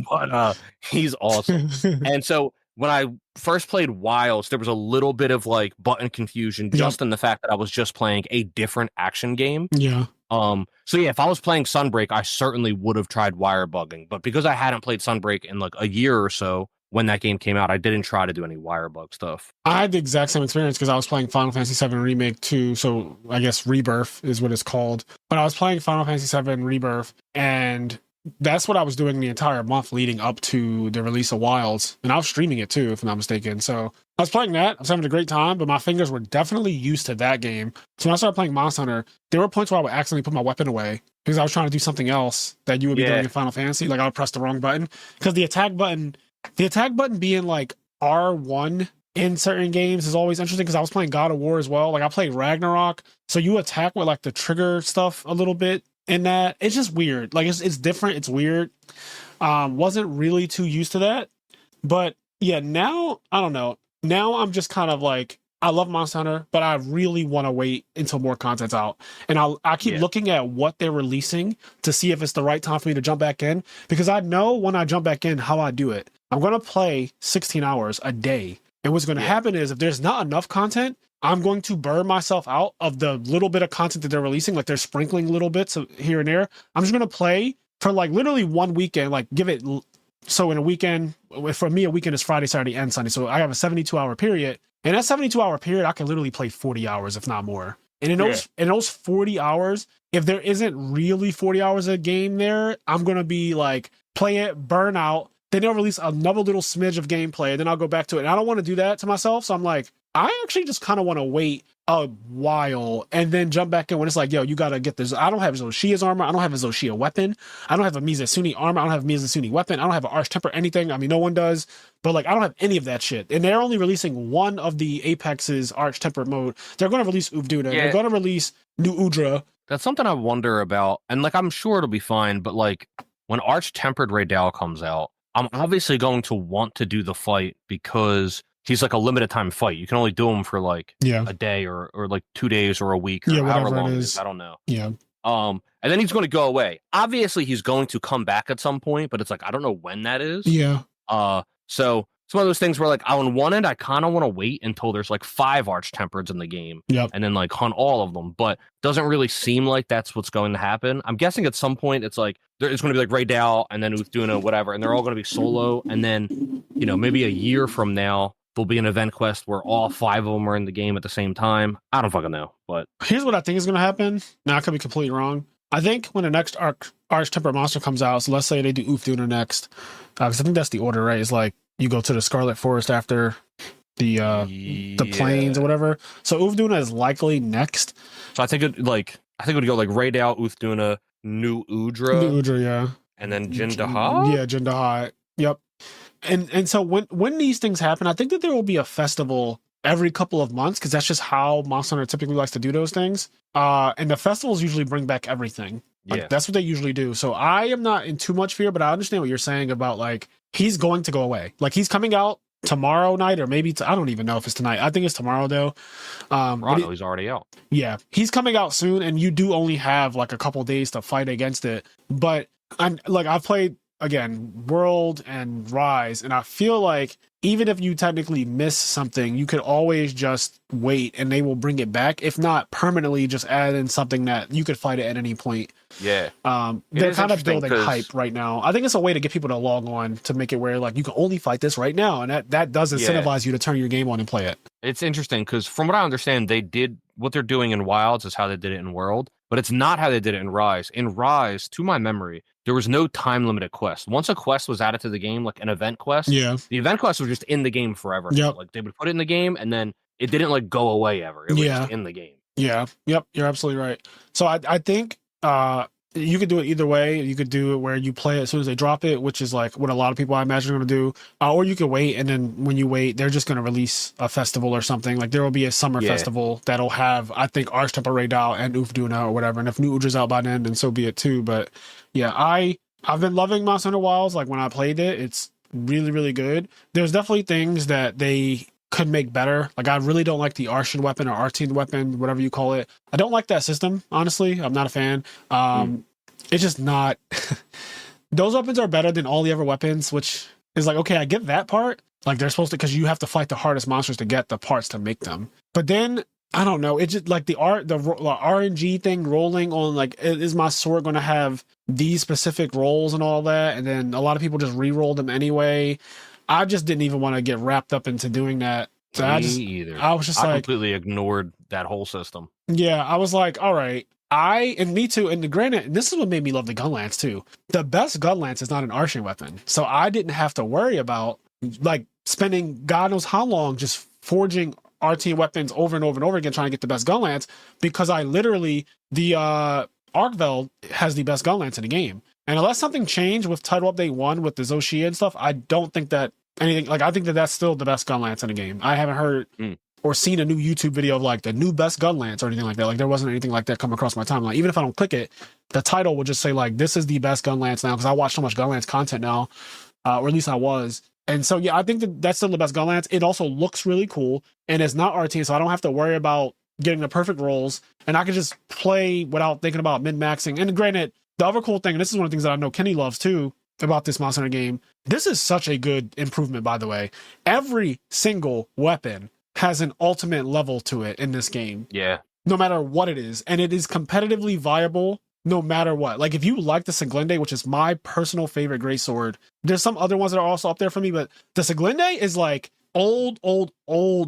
But he's awesome. And so when I first played Wilds, there was a little bit of like button confusion just in the fact that I was just playing a different action game. Yeah. So yeah, if I was playing Sunbreak, I certainly would have tried wire bugging. But because I hadn't played Sunbreak in like a year or so when that game came out, I didn't try to do any wire bug stuff. I had the exact same experience because I was playing Final Fantasy VII Remake 2, so I guess Rebirth is what it's called. But I was playing Final Fantasy VII Rebirth, and that's what I was doing the entire month leading up to the release of Wilds. And I was streaming it too, if I'm not mistaken. So I was playing that. I was having a great time, but my fingers were definitely used to that game. So when I started playing Monster Hunter, there were points where I would accidentally put my weapon away. because I was trying to do something else that you would be doing in Final Fantasy. Like I would press the wrong button because the attack button being like R1 in certain games is always interesting because I was playing God of War as well. Like I played Ragnarok, so you attack with like the trigger stuff a little bit in that. It's just weird. Like it's different. It's weird. Wasn't really too used to that, but yeah, now I don't know. Now I'm just kind of like, I love Monster Hunter, but I really want to wait until more content's out. And I keep looking at what they're releasing to see if it's the right time for me to jump back in, because I know when I jump back in how I do it. I'm going to play 16 hours a day. And what's going to happen is if there's not enough content, I'm going to burn myself out of the little bit of content that they're releasing. Like they're sprinkling little bits here and there. I'm just going to play for like literally one weekend, like give it. So in a weekend, for me, a weekend is Friday, Saturday, and Sunday. So I have a 72-hour period. And that 72-hour period, I can literally play 40 hours, if not more. And in those 40 hours, if there isn't really 40 hours of game there, I'm going to be like, play it, burn out. Then they'll release another little smidge of gameplay. And then I'll go back to it. And I don't want to do that to myself. So I'm like, I actually just kind of want to wait a while and then jump back in when it's like, yo, you got to get this. I don't have Zoshia's armor. I don't have a Zoshia weapon. I don't have a Mizusuni armor. I don't have a Mizusuni weapon. I don't have an Arch Temper anything. I mean, no one does. But like, I don't have any of that shit. And they're only releasing one of the Apex's Arch Temper mode. They're going to release Uvduna. They're going to release New Udra. That's something I wonder about. And like, I'm sure it'll be fine. But like, when Arch Tempered Raydal comes out, I'm obviously going to want to do the fight because he's like a limited time fight. You can only do him for like a day or like 2 days or a week or however long it is. I don't know. Yeah. And then he's going to go away. Obviously, he's going to come back at some point, but it's like I don't know when that is. Yeah. So it's one of those things where like on one end, I kind of want to wait until there's like 5 Arch Tempereds in the game, and then like hunt all of them. But doesn't really seem like that's what's going to happen. I'm guessing at some point it's like it's going to be like Raydal and then Uvduna, whatever, and they're all going to be solo. And then maybe a year from now, there'll be an event quest where all 5 of them are in the game at the same time. I don't fucking know, but here's what I think is going to happen. Now I could be completely wrong. I think when the next Arch Temper monster comes out, so let's say they do Uvduna next, because I think that's the order, right? It's like you go to the Scarlet Forest after the plains or whatever. So Uvduna is likely next. So I think it would go like Raydal, Uvduna, New Udra, yeah, and then Jindaha. Yeah, Jindaha. Yep. And so when these things happen, I think that there will be a festival every couple of months, because that's just how Monster Hunter typically likes to do those things. And the festivals usually bring back everything. Like, that's what they usually do. So I am not in too much fear, but I understand what you're saying about like he's going to go away. Like he's coming out tomorrow night, or maybe I don't even know if it's tonight. I think it's tomorrow though. He's already out. Yeah, he's coming out soon, and you do only have like a couple days to fight against it. But I've played again World and Rise, and I feel like even if you technically miss something, you could always just wait and they will bring it back. If not permanently, just add in something that you could fight it at any point. Yeah. They're kind of building hype right now. I think it's a way to get people to log on to make it where like you can only fight this right now, and that does incentivize you to turn your game on and play it. It's interesting because from what I understand, what they're doing in Wilds is how they did it in World, but it's not how they did it in Rise. In Rise, to my memory, there was no time limited quest. Once a quest was added to the game, like an event quest, the event quest was just in the game forever. Yep. Like they would put it in the game and then it didn't like go away ever. It was just in the game. Yeah. Yep. You're absolutely right. So I think you could do it either way. You could do it where you play it as soon as they drop it, which is like what a lot of people I imagine are going to do. Or you could wait, and then when you wait, they're just going to release a festival or something. Like there will be a summer festival that'll have, I think, Arch Temper Raydal and Uvduna or whatever. And if New Udra's out by then so be it too. But yeah, I've been loving Monster Hunter Wilds. Like when I played it, it's really, really good. There's definitely things that they could make better. Like I really don't like the Arshan weapon or Artine weapon, whatever you call it. I don't like that system, honestly. I'm not a fan. It's just not those weapons are better than all the other weapons, which is like, okay, I get that part. Like they're supposed to, because you have to fight the hardest monsters to get the parts to make them. But then I don't know. It's just like the RNG thing rolling on, like, is my sword going to have these specific rolls and all that? And then a lot of people just re-roll them anyway. I just didn't even want to get wrapped up into doing that. So I was just like, completely ignored that whole system. Yeah, I was like, all right. And me too. And granted, this is what made me love the Gunlance too. The best Gunlance is not an Arshan weapon. So I didn't have to worry about like spending God knows how long just forging RT weapons over and over and over again trying to get the best Gunlance, because I literally the Arkveld has the best gun lance in the game. And unless something changed with Title Update 1 with the Zoshia and stuff, I don't think that anything, like, I think that that's still the best gun lance in the game. I haven't heard or seen a new YouTube video of like the new best gun lance or anything like that. Like, there wasn't anything like that come across my timeline. Even if I don't click it, the title will just say like, this is the best gun lance now, because I watch so much gun lance content now, or at least I was. And so, yeah, I think that that's still the best gun lance. It also looks really cool, and it's not RT, so I don't have to worry about getting the perfect rolls, and I can just play without thinking about min-maxing. And granted, the other cool thing, and this is one of the things that I know Kenny loves too about this Monster Hunter game, this is such a good improvement, by the way. Every single weapon has an ultimate level to it in this game. Yeah. No matter what it is. And it is competitively viable no matter what. Like, if you like the Siglinde, which is my personal favorite greatsword, there's some other ones that are also up there for me, but the Siglinde is like old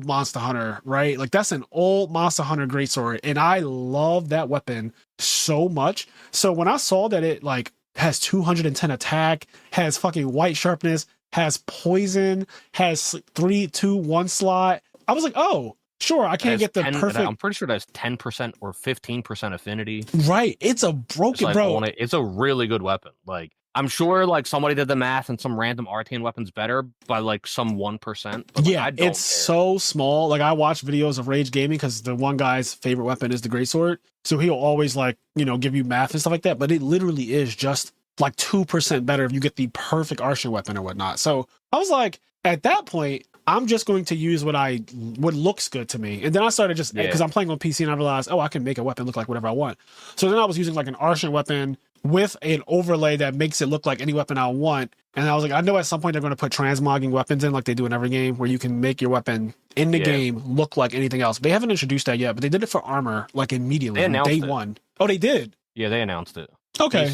Monster Hunter, right? Like, that's an old Monster Hunter greatsword, and I love that weapon so much. So when I saw that it like has 210 attack, has fucking white sharpness, has poison, has 3-2-1 slot, I was like, oh, sure, I can't get the perfect. I'm pretty sure that's 10% or 15% affinity. Right, it's a broken, like, bro. It's a really good weapon. Like, I'm sure like somebody did the math and some random Arcane weapon's better by like some 1%. But, yeah, like, it's so small. Like, I watch videos of Rage Gaming because the one guy's favorite weapon is the greatsword. So he'll always like, give you math and stuff like that. But it literally is just like 2% better if you get the perfect archer weapon or whatnot. So I was like, at that point, I'm just going to use what looks good to me. And then I started just, because I'm playing on PC, and I realized, I can make a weapon look like whatever I want. So then I was using like an archer weapon with an overlay that makes it look like any weapon I want. And I was like, I know at some point they're going to put transmogging weapons in like they do in every game, where you can make your weapon in the game look like anything else. They haven't introduced that yet, but they did it for armor like immediately. Day one. Oh, they did? Yeah, they announced it. Okay.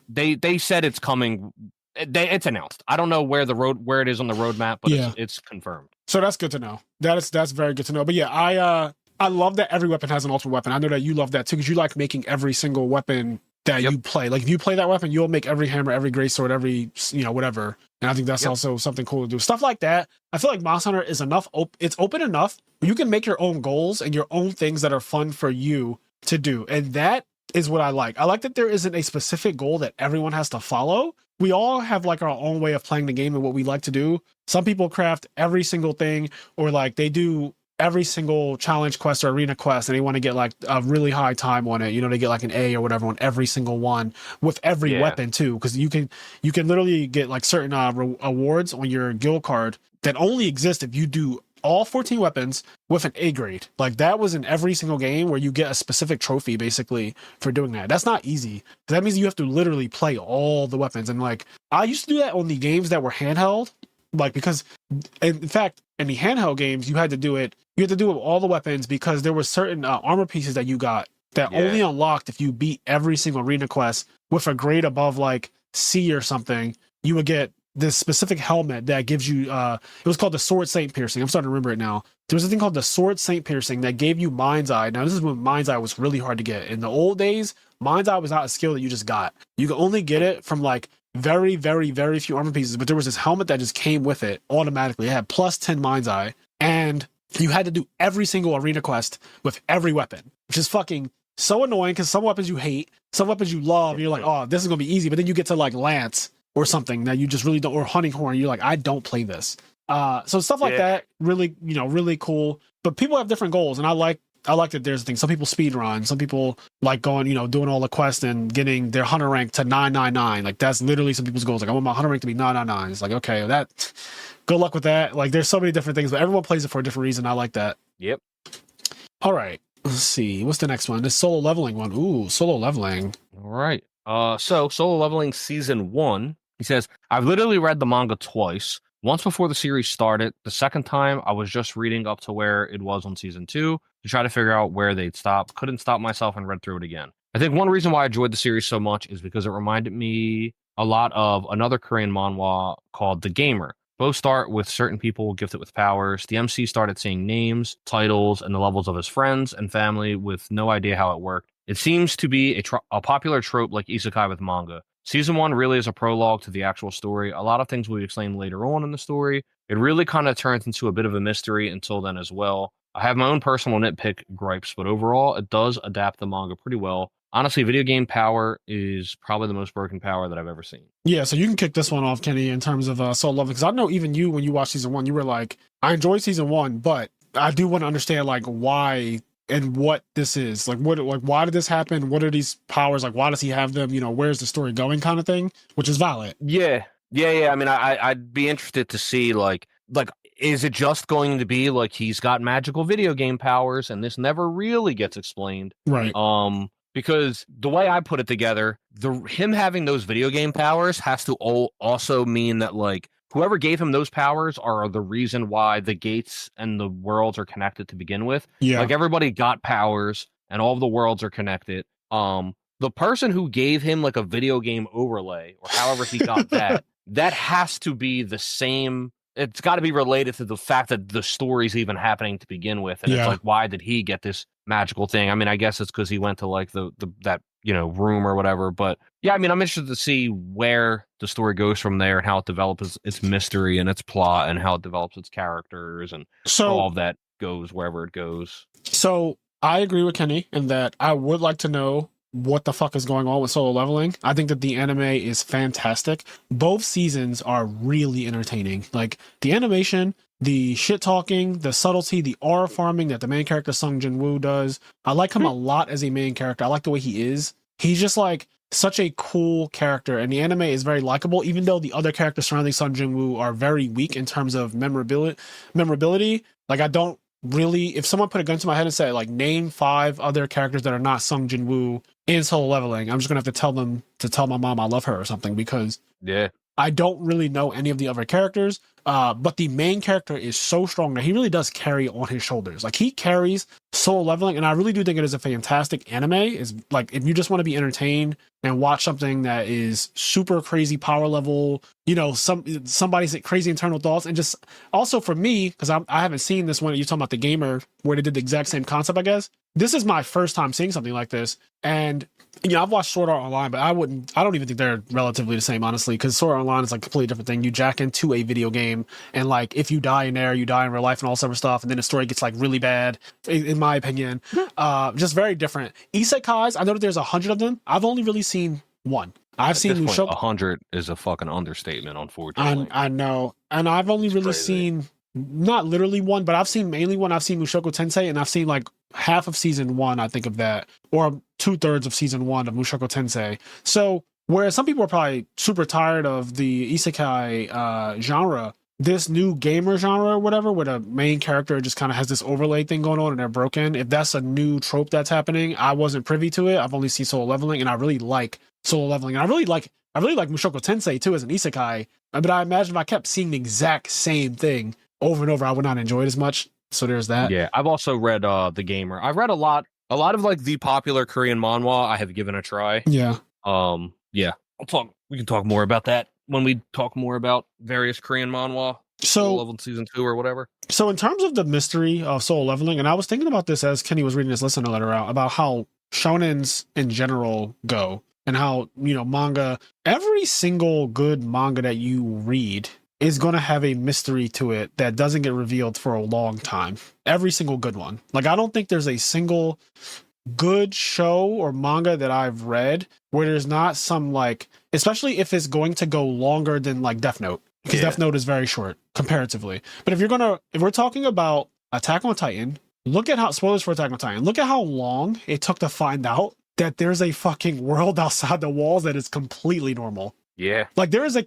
They said it's coming. It's announced. I don't know where it is on the roadmap, but it's confirmed. So that's good to know. That's very good to know. But yeah, I love that every weapon has an ultimate weapon. I know that you love that too, because you like making every single weapon that you play. Like, if you play that weapon, you'll make every hammer, every greatsword, every whatever. And I think that's also something cool to do. Stuff like that. I feel like Monster Hunter is enough. It's open enough where you can make your own goals and your own things that are fun for you to do. And that is what I like. I like that there isn't a specific goal that everyone has to follow. We all have like our own way of playing the game and what we like to do. Some people craft every single thing, or like they do every single challenge quest or arena quest, and they want to get like a really high time on it. They get like an A or whatever on every single one with every weapon too, because you can literally get like certain awards on your guild card that only exist if you do all 14 weapons with an A grade. Like, that was in every single game where you get a specific trophy basically for doing that. That's not easy. That means you have to literally play all the weapons. And like, I used to do that on the games that were handheld, like, because in fact, in the handheld games, you had to do it with all the weapons, because there were certain armor pieces that you got that only unlocked if you beat every single arena quest with a grade above like C or something. You would get this specific helmet that gives you it was called the Sword Saint Piercing. I'm starting to remember it now. There was a thing called the Sword Saint Piercing that gave you Mind's Eye. Now, this is when Mind's Eye was really hard to get. In the old days, Mind's Eye was not a skill that you just got. You could only get it from like very, very, very few armor pieces, but there was this helmet that just came with it automatically. It had plus 10 Mind's Eye, and you had to do every single arena quest with every weapon, which is fucking so annoying, because some weapons you hate, some weapons you love, and you're like, oh, this is gonna be easy, but then you get to like Lance or something that you just really don't, or Hunting Horn, you're like, I don't play this. So stuff like that, really, really cool. But people have different goals, and I like that there's things. Some people speed run, some people like going, doing all the quests and getting their hunter rank to 999. Like, that's literally some people's goals. Like, I want my hunter rank to be 999. It's like, okay, good luck with that. Like, there's so many different things, but everyone plays it for a different reason. I like that. Yep. All right. Let's see. What's the next one? This solo leveling one. Ooh, solo leveling. All right. So solo leveling season 1. He says, I've literally read the manga twice. Once before the series started. The second time, I was just reading up to where it was on season 2 to try to figure out where they'd stop. Couldn't stop myself and read through it again. I think one reason why I enjoyed the series so much is because it reminded me a lot of another Korean manhwa called The Gamer. Both start with certain people gifted with powers. The MC started seeing names, titles, and the levels of his friends and family with no idea how it worked. It seems to be a popular trope like isekai with manga. Season 1 really is a prologue to the actual story. A lot of things will be explained later on in the story. It really kind of turns into a bit of a mystery until then as well. I have my own personal nitpick gripes, but overall, it does adapt the manga pretty well. honestly, video game power is probably the most broken power that I've ever seen. Yeah, so you can kick this one off, Kenny, in terms of Solo Leveling, because I know even you, when you watched season 1, you were like, I enjoyed season 1, but I do want to understand like why and what this is. Like why did this happen? What are these powers? Like why does he have them? Where's the story going kind of thing, which is valid. Yeah. I mean, I'd be interested to see like is it just going to be like he's got magical video game powers and this never really gets explained? Right. Because the way I put it together, him having those video game powers has to also mean that like whoever gave him those powers are the reason why the gates and the worlds are connected to begin with. Yeah. Like everybody got powers and all of the worlds are connected. The person who gave him like a video game overlay or however he got that has to be the same. It's got to be related to the fact that the story's even happening to begin with. And it's like, why did he get this magical thing? I mean, I guess it's because he went to like that room or whatever. But yeah, I mean, I'm interested to see where the story goes from there and how it develops its mystery and its plot and how it develops its characters and all of that goes wherever it goes. So I agree with Kenny in that I would like to know what the fuck is going on with Solo Leveling. I think that the anime is fantastic. Both seasons are really entertaining. Like the animation, the shit talking, the subtlety, the aura farming that the main character Sung Jin-woo does. I like him a lot as a main character. I like the way he is. He's just like such a cool character, and the anime is very likable, even though the other characters surrounding Sung Jin-woo are very weak in terms of memorability. Like I don't really, if someone put a gun to my head and said like name 5 other characters that are not Sung Jin-woo in Solo Leveling, I'm just gonna have to tell them to tell my mom I love her or something, because I don't really know any of the other characters. But the main character is so strong that he really does carry on his shoulders. Like he carries Solo Leveling, and I really do think it is a fantastic anime. Is like if you just want to be entertained and watch something that is super crazy power level, somebody's crazy internal thoughts, and just also for me, because I haven't seen this one. You're talking about the gamer where they did the exact same concept, I guess. This is my first time seeing something like this, and I've watched Sword Art Online, but I don't even think they're relatively the same, honestly, because Sword Art Online is like a completely different thing. You jack into a video game, and like if you die in there, you die in real life and all sort of stuff, and then the story gets like really bad, in my opinion. Just very different. Isekais, I know that there's 100 of them. I've only really seen one. I've seen Mushoku. 100 is a fucking understatement, unfortunately. I know, and I've only really seen, not literally one, but I've seen mainly one. I've seen Mushoku Tensei, and I've seen like half of season 1, I think, of that, or 2/3 of season 1 of Mushoku Tensei. So whereas some people are probably super tired of the isekai genre, this new gamer genre or whatever, where the main character just kind of has this overlay thing going on and they're broken, if that's a new trope that's happening, I wasn't privy to it. I've only seen Solo Leveling, and I really like Solo Leveling, and I really like Mushoku Tensei too as an isekai. But I imagine if I kept seeing the exact same thing over and over, I would not enjoy it as much. So there's that. Yeah, I've also read The Gamer. I've read a lot of like the popular Korean manhwa. I have given a try. Yeah. Yeah. We can talk more about that when we talk more about various Korean manhwa. So level season 2 or whatever. So in terms of the mystery of Solo Leveling, and I was thinking about this as Kenny was reading his listener letter out, about how shonens in general go, and how, manga, every single good manga that you read is going to have a mystery to it that doesn't get revealed for a long time. Every single good one. Like, I don't think there's a single good show or manga that I've read where there's not some, like, especially if it's going to go longer than like Death Note, because Death Note is very short comparatively. But if we're talking about Attack on Titan, look at how, spoilers for Attack on Titan, look at how long it took to find out that there's a fucking world outside the walls that is completely normal. Yeah. Like, there is a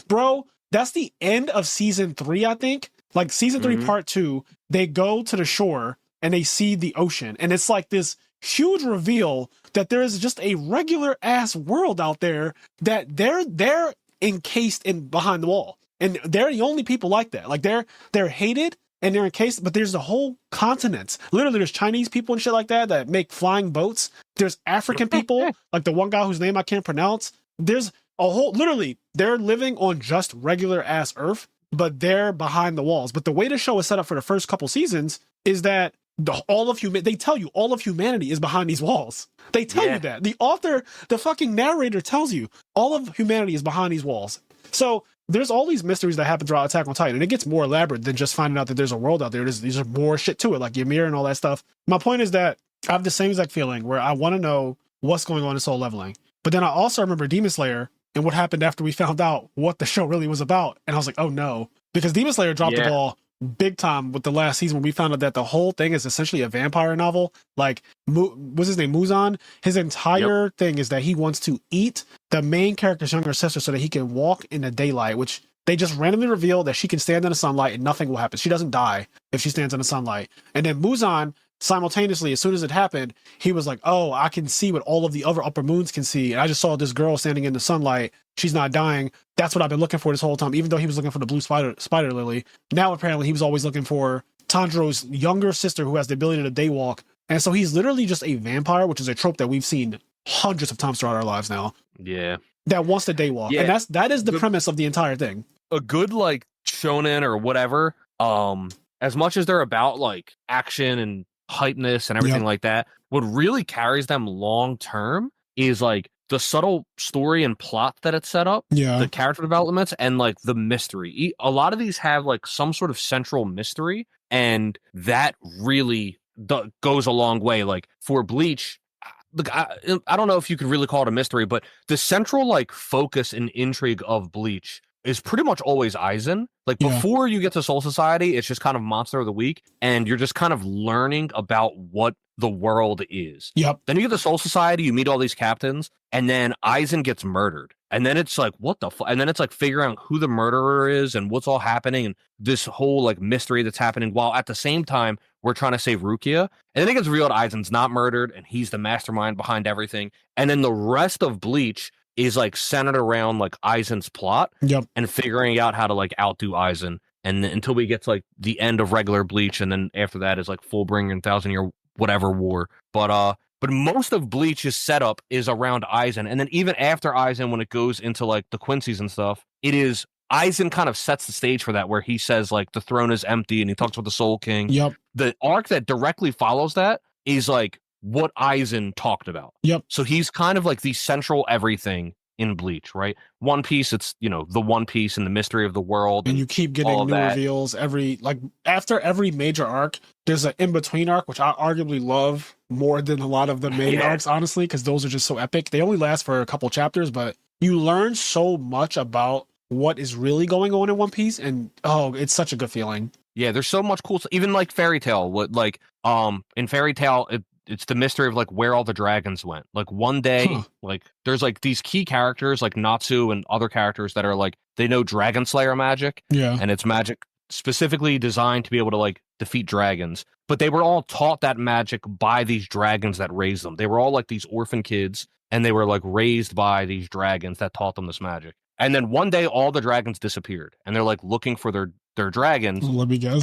bro, that's the end of season 3, I think. Like season 3, part 2, they go to the shore and they see the ocean, and it's like this huge reveal that there is just a regular ass world out there that they're encased in behind the wall, and they're the only people like that. Like they're hated and they're encased, but there's the whole continents. Literally, there's Chinese people and shit like that make flying boats. There's African people, like the one guy whose name I can't pronounce. There's a whole, literally, they're living on just regular ass Earth, but they're behind the walls. But the way the show is set up for the first couple seasons is that they tell you all of humanity is behind these walls. They tell you that. The author, the fucking narrator tells you all of humanity is behind these walls. So there's all these mysteries that happen throughout Attack on Titan, and it gets more elaborate than just finding out that there's a world out there. These are more shit to it, like Ymir and all that stuff. My point is that I have the same exact feeling where I want to know what's going on in Soul Leveling. But then I also remember Demon Slayer and what happened after we found out what the show really was about. And I was like, oh no. Because Demon Slayer dropped the ball big time with the last season when we found out that the whole thing is essentially a vampire novel. Like, what's his name? Muzan? His entire thing is that he wants to eat the main character's younger sister so that he can walk in the daylight, which they just randomly reveal that she can stand in the sunlight and nothing will happen. She doesn't die if she stands in the sunlight. And then Muzan, simultaneously, as soon as it happened, he was like, oh, I can see what all of the other upper moons can see. And I just saw this girl standing in the sunlight. She's not dying. That's what I've been looking for this whole time, even though he was looking for the blue spider lily. Now, apparently, he was always looking for Tanjiro's younger sister who has the ability to daywalk. And so he's literally just a vampire, which is a trope that we've seen hundreds of times throughout our lives now. Yeah. That wants to daywalk. Yeah. And that is the premise of the entire thing. A good, like, shonen or whatever, as much as they're about, like, action and hypeness and everything like that, what really carries them long term is like the subtle story and plot that it's set up, the character developments, and like the mystery. A lot of these have like some sort of central mystery, and that really goes a long way. Like for Bleach, look, I don't know if you could really call it a mystery, but the central like focus and intrigue of Bleach is pretty much always Aizen. Like before you get to Soul Society, it's just kind of Monster of the Week, and you're just kind of learning about what the world is. Yep. Then you get to Soul Society, you meet all these captains, and then Aizen gets murdered. And then it's like, what the fuck? And then it's like figuring out who the murderer is and what's all happening and this whole like mystery that's happening while at the same time we're trying to save Rukia. And then it gets revealed Aizen's not murdered and he's the mastermind behind everything. And then the rest of Bleach is like centered around like Aizen's plot and figuring out how to like outdo Aizen. And until we get to like the end of regular Bleach, and then after that is like Fullbringer and 1,000-Year whatever war. But most of Bleach's setup is around Aizen. And then even after Aizen, when it goes into like the Quincy's and stuff, it is Aizen kind of sets the stage for that, where he says like the throne is empty and he talks about the Soul King. Yep. The arc that directly follows that is like what Aizen talked about. Yep. So he's kind of like the central everything in Bleach, right? One Piece, it's, you know, the One Piece and the mystery of the world. And you keep getting new reveals after every major arc. There's an in-between arc, which I arguably love more than a lot of the main arcs, honestly, because those are just so epic. They only last for a couple chapters, but you learn so much about what is really going on in One Piece, and it's such a good feeling. Yeah, there's so much cool stuff. Even like Fairy Tail, in Fairy Tail, it's the mystery of like where all the dragons went. Like one day, like there's like these key characters like Natsu and other characters that are like, they know Dragon Slayer magic. Yeah. And it's magic specifically designed to be able to like defeat dragons. But they were all taught that magic by these dragons that raised them. They were all like these orphan kids, and they were like raised by these dragons that taught them this magic. And then one day all the dragons disappeared, and they're like looking for their dragons. Let me guess.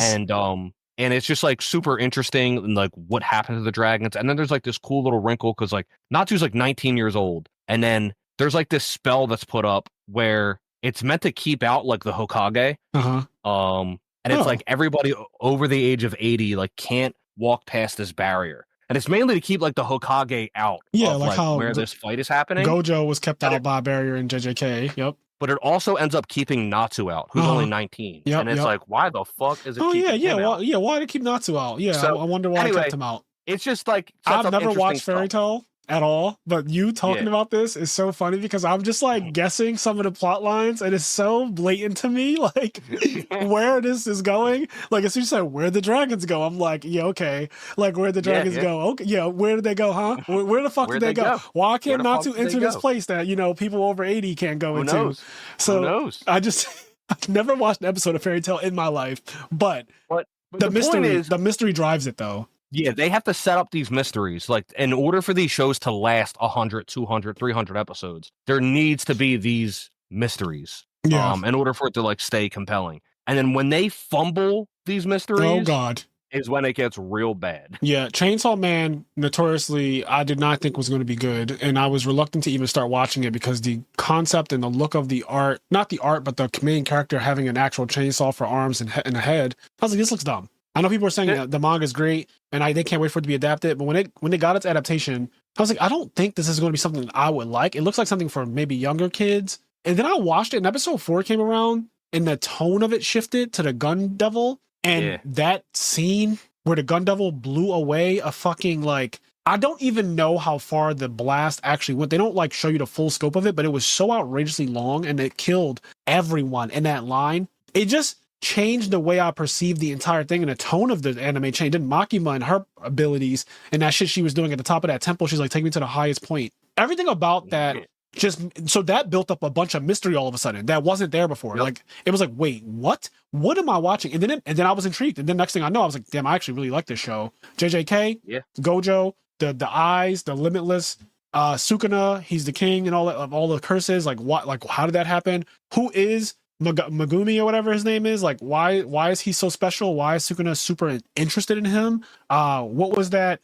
And it's just like super interesting, and like what happened to the dragons. And then there's like this cool little wrinkle because like Natsu's like 19 years old, and then there's like this spell that's put up where it's meant to keep out like the Hokage. And it's like everybody over the age of 80 like can't walk past this barrier. And it's mainly to keep like the Hokage out. Yeah, of, like how where this fight is happening. Gojo was kept out by a barrier in JJK. Yep. But it also ends up keeping Natsu out, who's only 19. Yep, and it's like, why the fuck is it keeping him out? Why did it keep Natsu out? Yeah, so, I wonder why it kept him out. It's just like, I've never watched Fairy Tail at all, but you talking about this is so funny because I'm just like guessing some of the plot lines, and it's so blatant to me, like where this is going. Like as soon as you said where the dragons go, I'm like, yeah, okay. Like where the dragons go? Okay, yeah. Where did they go? Huh? Where the fuck did they go? Why can't Natsu enter this place that people over 80 can't go into? Knows? So Who knows? I've never watched an episode of Fairy Tail in my life, but the mystery drives it though. Yeah, they have to set up these mysteries. Like, in order for these shows to last 100, 200, 300 episodes, there needs to be these mysteries in order for it to, like, stay compelling. And then when they fumble these mysteries... Oh, God. Is when it gets real bad. Yeah, Chainsaw Man, notoriously, I did not think was going to be good. And I was reluctant to even start watching it because the concept and the look of the art... Not the art, but the main character having an actual chainsaw for arms and a head. I was like, this looks dumb. I know people are saying that the manga is great, and they can't wait for it to be adapted. But when they got its adaptation, I was like, I don't think this is going to be something that I would like. It looks like something for maybe younger kids. And then I watched it, and episode 4 came around, and the tone of it shifted to the Gun Devil, and that scene where the Gun Devil blew away a fucking like I don't even know how far the blast actually went. They don't like show you the full scope of it, but it was so outrageously long and it killed everyone in that line. It just changed the way I perceived the entire thing, and the tone of the anime changed. And Makima and her abilities and that shit she was doing at the top of that temple, she's like, take me to the highest point. Everything about that just, so that built up a bunch of mystery all of a sudden that wasn't there before. Yep. Like, it was like, wait, what am I watching? And then I was intrigued. And then next thing I know, I was like, damn, I actually really like this show. JJK, Gojo, the eyes, the limitless, Sukuna, he's the king and all that, of all the curses. Like, what, like, how did that happen? Who is Megumi or whatever his name is? Like, why is he so special? Why is Sukuna super interested in him? What was that,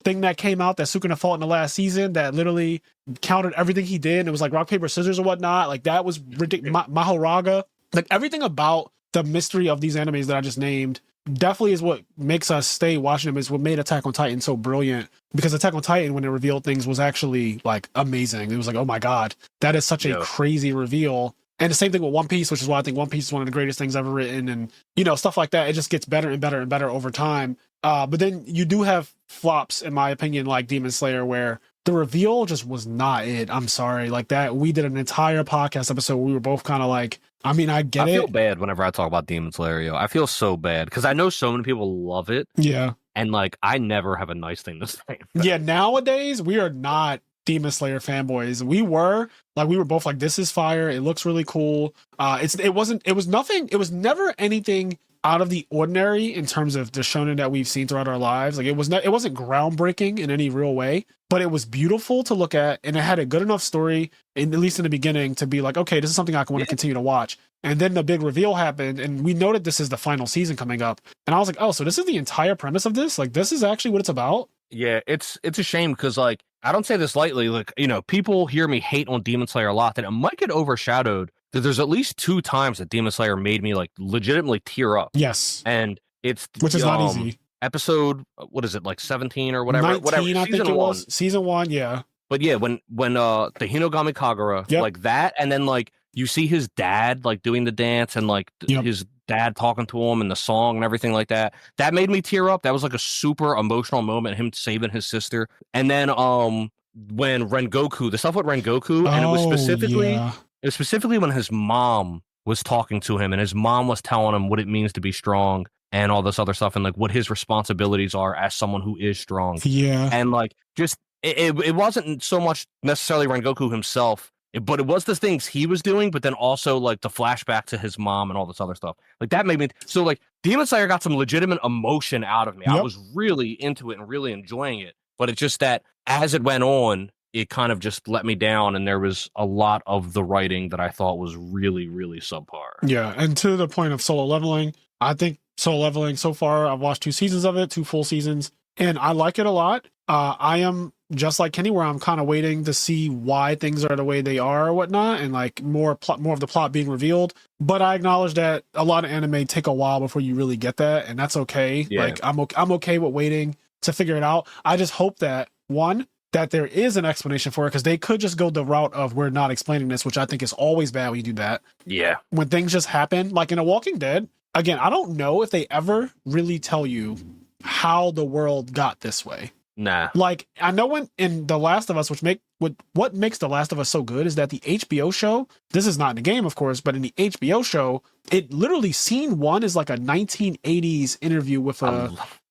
thing that came out that Sukuna fought in the last season that literally countered everything he did? It was like rock, paper, scissors or whatnot. Like, that was ridiculous. Mahoraga. Like, everything about the mystery of these animes that I just named definitely is what makes us stay watching them, is what made Attack on Titan so brilliant. Because Attack on Titan, when it revealed things, was actually like amazing. It was like, oh my God, that is such a crazy reveal. And the same thing with One Piece, which is why I think One Piece is one of the greatest things ever written. And, stuff like that. It just gets better and better and better over time. But then you do have flops, in my opinion, like Demon Slayer, where the reveal just was not it. I'm sorry. Like that, we did an entire podcast episode where we were both kind of like, I mean, I feel bad whenever I talk about Demon Slayer, yo. I feel so bad because I know so many people love it. Yeah. And like, I never have a nice thing to say. Yeah. Nowadays, we are not Demon Slayer fanboys. We were both like, this is fire. It looks really cool. It was never anything out of the ordinary in terms of the shonen that we've seen throughout our lives. Like, it wasn't groundbreaking in any real way, but it was beautiful to look at, and it had a good enough story, at least in the beginning, to be like, okay, this is something I want to continue to watch. And then the big reveal happened, and we know that this is the final season coming up. And I was like, oh, so this is the entire premise of this? Like, this is actually what it's about? Yeah, it's a shame because, like, I don't say this lightly. Like, people hear me hate on Demon Slayer a lot, that it might get overshadowed. That there's at least 2 times that Demon Slayer made me like legitimately tear up. Yes, and which is not easy. Episode, what is it, like 17 or whatever? 19, whatever. I think it was season 1. Yeah, but yeah, when the Hinogami Kagura, like that, and then like you see his dad like doing the dance and like his dad talking to him and the song and everything like that. That made me tear up. That was like a super emotional moment. Him saving his sister, and then when Rengoku, the stuff with Rengoku, and it was specifically. Yeah. It was specifically when his mom was talking to him and his mom was telling him what it means to be strong and all this other stuff and like what his responsibilities are as someone who is strong. Yeah. And like, just, it wasn't so much necessarily Rengoku himself, but it was the things he was doing, but then also like the flashback to his mom and all this other stuff. Like that made me, so like Demon Slayer got some legitimate emotion out of me. I was really into it and really enjoying it, but it's just that as it went on, it kind of just let me down, and there was a lot of the writing that I thought was really, really subpar. Yeah, and to the point of Solo Leveling, I think Solo Leveling, so far, I've watched 2 seasons of it, 2 full seasons, and I like it a lot. I am just like Kenny, where I'm kind of waiting to see why things are the way they are or whatnot, and like more of the plot being revealed. But I acknowledge that a lot of anime take a while before you really get that, and that's okay. Yeah. Like, I'm okay with waiting to figure it out. I just hope that, one, that there is an explanation for it, because they could just go the route of we're not explaining this, which I think is always bad when you do that. Yeah. When things just happen, like in A Walking Dead, again, I don't know if they ever really tell you how the world got this way. Nah. Like, I know when in The Last of Us, what makes The Last of Us so good is that the HBO show, this is not in the game, of course, but in the HBO show, it literally, scene 1 is like a 1980s interview with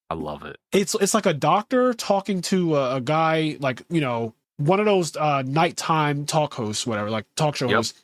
I love it. It's like a doctor talking to a guy, like, one of those nighttime talk hosts, whatever, like talk show hosts.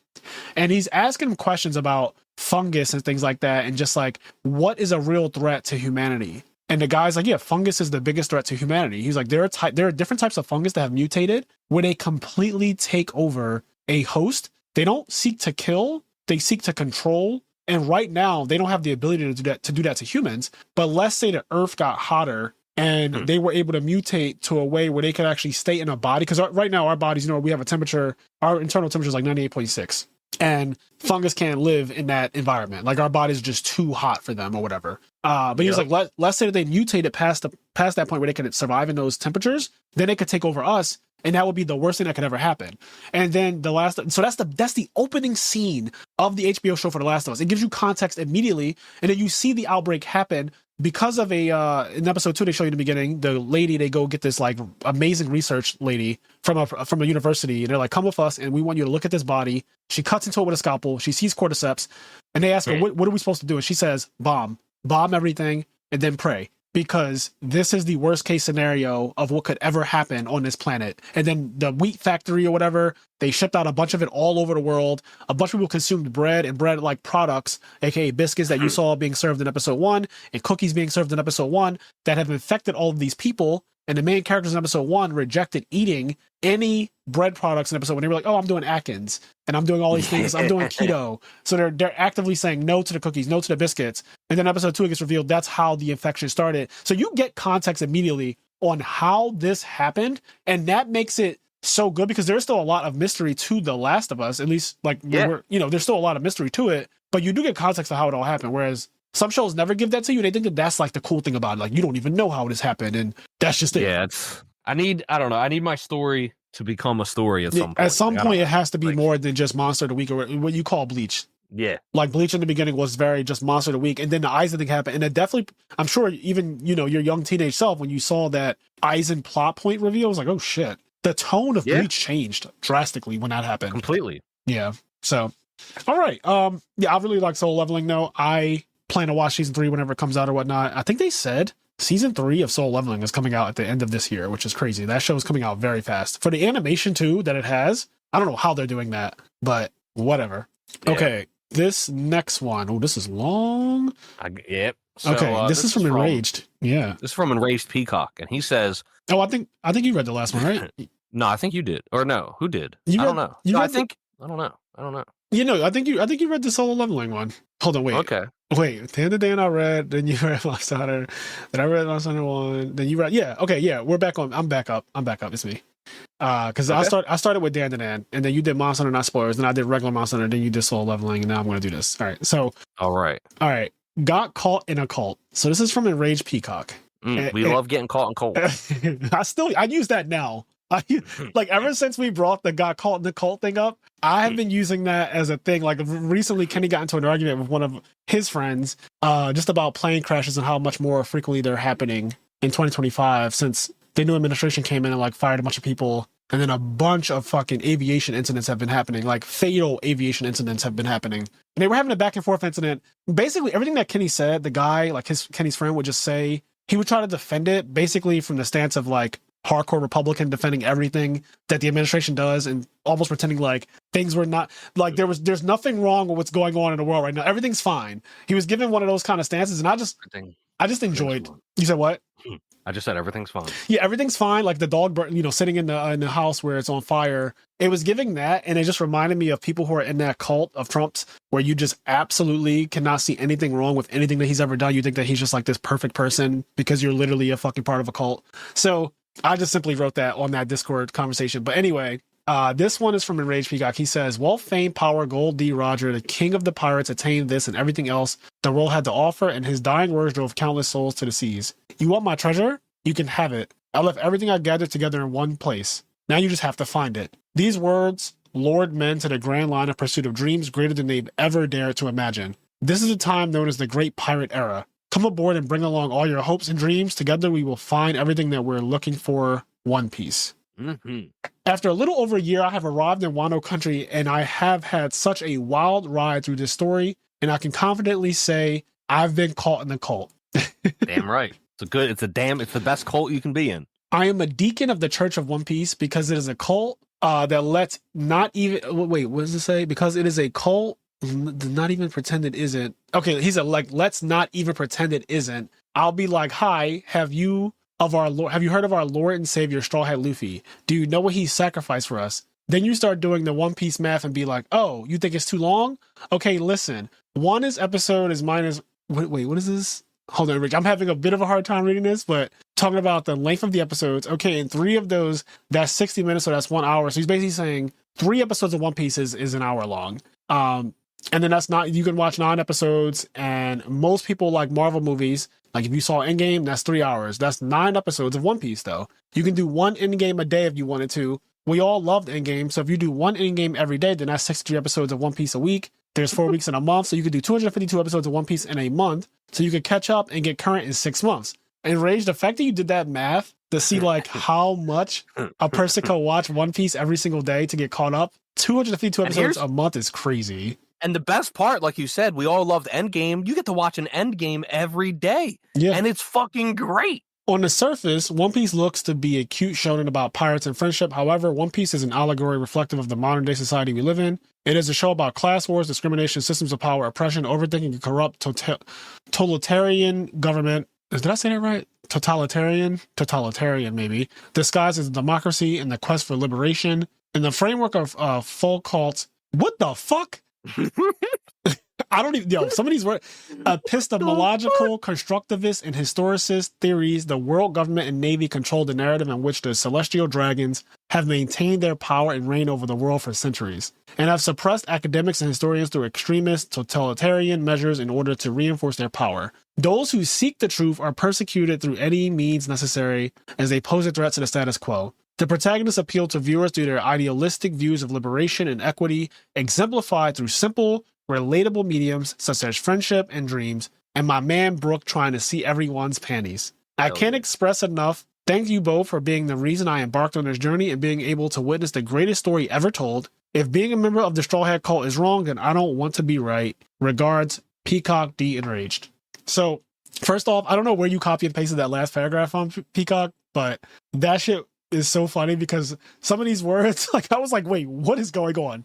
And he's asking him questions about fungus and things like that. And just like, what is a real threat to humanity? And the guy's like, yeah, fungus is the biggest threat to humanity. He's like, there are different types of fungus that have mutated where they completely take over a host. They don't seek to kill, they seek to control. And right now, they don't have the ability to do that to humans. But let's say the Earth got hotter and they were able to mutate to a way where they could actually stay in a body. Because right now, our bodies, we have a temperature, our internal temperature is like 98.6. And fungus can't live in that environment. Like, our bodies are just too hot for them or whatever. But he was like, let's say that they mutated past that point where they could survive in those temperatures, then they could take over us. And that would be the worst thing that could ever happen. And then so that's the opening scene of the HBO show for The Last of Us. It gives you context immediately, and then you see the outbreak happen because of in episode 2 they show you in the beginning, the lady, they go get this like amazing research lady from a university, and they're like, come with us and we want you to look at this body. She cuts into it with a scalpel, she sees cordyceps, and they ask her, what are we supposed to do? And she says, bomb everything and then pray, because this is the worst case scenario of what could ever happen on this planet. And then the wheat factory or whatever, they shipped out a bunch of it all over the world. A bunch of people consumed bread and bread like products, aka biscuits that you saw being served in episode 1 and cookies being served in episode 1 that have infected all of these people. And the main characters in episode 1 rejected eating any bread products in episode 1. They were like, oh, I'm doing Atkins and I'm doing all these things. I'm doing keto. So they're actively saying no to the cookies, no to the biscuits. And then episode 2, it gets revealed that's how the infection started. So you get context immediately on how this happened. And that makes it so good, because there's still a lot of mystery to The Last of Us, at least like, there's still a lot of mystery to it, but you do get context of how it all happened. Whereas some shows never give that to you. They think that that's like the cool thing about it. Like, you don't even know how this happened. And that's just it. Yeah. I need my story to become a story at some point. At some point, it has to be more than just Monster of the Week, or what you call Bleach. Yeah. Like Bleach in the beginning was very just Monster of the Week. And then the Aizen thing happened. And it definitely, I'm sure even, your young teenage self, when you saw that Aizen plot point reveal, was like, oh shit. The tone of Bleach changed drastically when that happened. Completely. Yeah. So, all right. I really like Solo Leveling though. I plan to watch season 3 whenever it comes out or whatnot. I think they said season 3 of Solo Leveling is coming out at the end of this year, which is crazy. That show is coming out very fast. For the animation too that it has, I don't know how they're doing that, but whatever. Yeah. Okay, this next one. Oh, this is long. Yep. So, okay, this is from Enraged. Yeah. This is from Enraged Peacock, and he says, oh, I think you read the last one, right? No, I think you did. Or no, who did? I don't know. I don't know. I think you read the Solo Leveling one. Hold on, wait. Okay. Wait, the end of the day I read, then you read Monster Hunter, then I read Monster Hunter 1, then you read, we're back on, I'm back up, it's me. Because I started with Dan, and then you did Monster Hunter, not spoilers, then I did regular Monster Hunter, then you did Solo Leveling, and now I'm going to do this. All right. Got caught in a cult. So this is from Enraged Peacock. We love getting caught in cult. I use that now. Like ever since we brought the got caught in the cult thing up, I have been using that as a thing. Like recently, Kenny got into an argument with one of his friends just about plane crashes and how much more frequently they're happening in 2025 since the new administration came in and like fired a bunch of people. And then a bunch of fucking aviation incidents have been happening, like fatal aviation incidents have been happening. And they were having a back and forth incident. Basically, everything that Kenny said, the guy, like Kenny's friend would just say, he would try to defend it basically from the stance of like hardcore Republican defending everything that the administration does and almost pretending like things were not like there's nothing wrong with what's going on in the world right now. Everything's fine. He was given one of those kind of stances, and I just enjoyed. You said what? I just said everything's fine. Yeah, everything's fine. Like the dog, sitting in the house where it's on fire. It was giving that, and it just reminded me of people who are in that cult of Trump's, where you just absolutely cannot see anything wrong with anything that he's ever done. You think that he's just like this perfect person because you're literally a fucking part of a cult. So I just simply wrote that on that Discord conversation. But anyway, this one is from Enraged Peacock. He says, wealth, fame, power, gold, D. Roger, the king of the pirates, attained this and everything else the world had to offer, and his dying words drove countless souls to the seas. You want my treasure? You can have it. I left everything I gathered together in one place. Now you just have to find it. These words lured men to the grand line of pursuit of dreams greater than they've ever dared to imagine. This is a time known as the Great Pirate Era. Come aboard and bring along all your hopes and dreams. Together we will find everything that we're looking for. One Piece. Mm-hmm. After a little over a year, I have arrived in Wano country, and I have had such a wild ride through this story, and I can confidently say I've been caught in the cult. Damn right. It's the best cult you can be in. I am a deacon of the Church of One Piece because it is a cult that lets not even, wait, what does it say? Because it is a cult, not even pretend it isn't. Okay, he said, like, let's not even pretend it isn't. I'll be like, hi, have you heard of our Lord and Savior Straw Hat Luffy? Do you know what he sacrificed for us? Then you start doing the One Piece math and be like, oh, you think it's too long? Okay, listen. Episode is minus, wait, what is this? Hold on, Rich. I'm having a bit of a hard time reading this, but talking about the length of the episodes. Okay, in 3 of those, that's 60 minutes, so that's 1 hour. So he's basically saying 3 episodes of One Piece is an hour long. And then you can watch 9 episodes, and most people like Marvel movies. Like if you saw Endgame, that's 3 hours. That's 9 episodes of One Piece, though. You can do 1 Endgame a day if you wanted to. We all loved Endgame, so if you do 1 Endgame every day, then that's 63 episodes of One Piece a week. There's 4 weeks in a month, so you could do 252 episodes of One Piece in a month, so you could catch up and get current in 6 months. And Rage, the fact that you did that math to see like how much a person can watch One Piece every single day to get caught up, 252 episodes a month is crazy. And the best part, like you said, we all loved Endgame. You get to watch an Endgame every day. Yeah. And it's fucking great. On the surface, One Piece looks to be a cute shonen about pirates and friendship. However, One Piece is an allegory reflective of the modern day society we live in. It is a show about class wars, discrimination, systems of power, oppression, overthinking, and corrupt totalitarian government. Did I say that right? Totalitarian maybe. Disguised as democracy and the quest for liberation. In the framework of full cults. What the fuck? I don't even, some of these words, epistemological, constructivist, and historicist theories, the world government and navy control the narrative in which the celestial dragons have maintained their power and reign over the world for centuries, and have suppressed academics and historians through extremist, totalitarian measures in order to reinforce their power. Those who seek the truth are persecuted through any means necessary as they pose a threat to the status quo. The protagonists appeal to viewers through their idealistic views of liberation and equity, exemplified through simple, relatable mediums such as friendship and dreams, and my man Brooke trying to see everyone's panties. I can't express enough. Thank you both for being the reason I embarked on this journey and being able to witness the greatest story ever told. If being a member of the Straw Hat Cult is wrong, then I don't want to be right. Regards, Peacock D Enraged. So, first off, I don't know where you copy and pasted that last paragraph on Peacock, but that shit is so funny because some of these words, like I was like, wait, what is going on?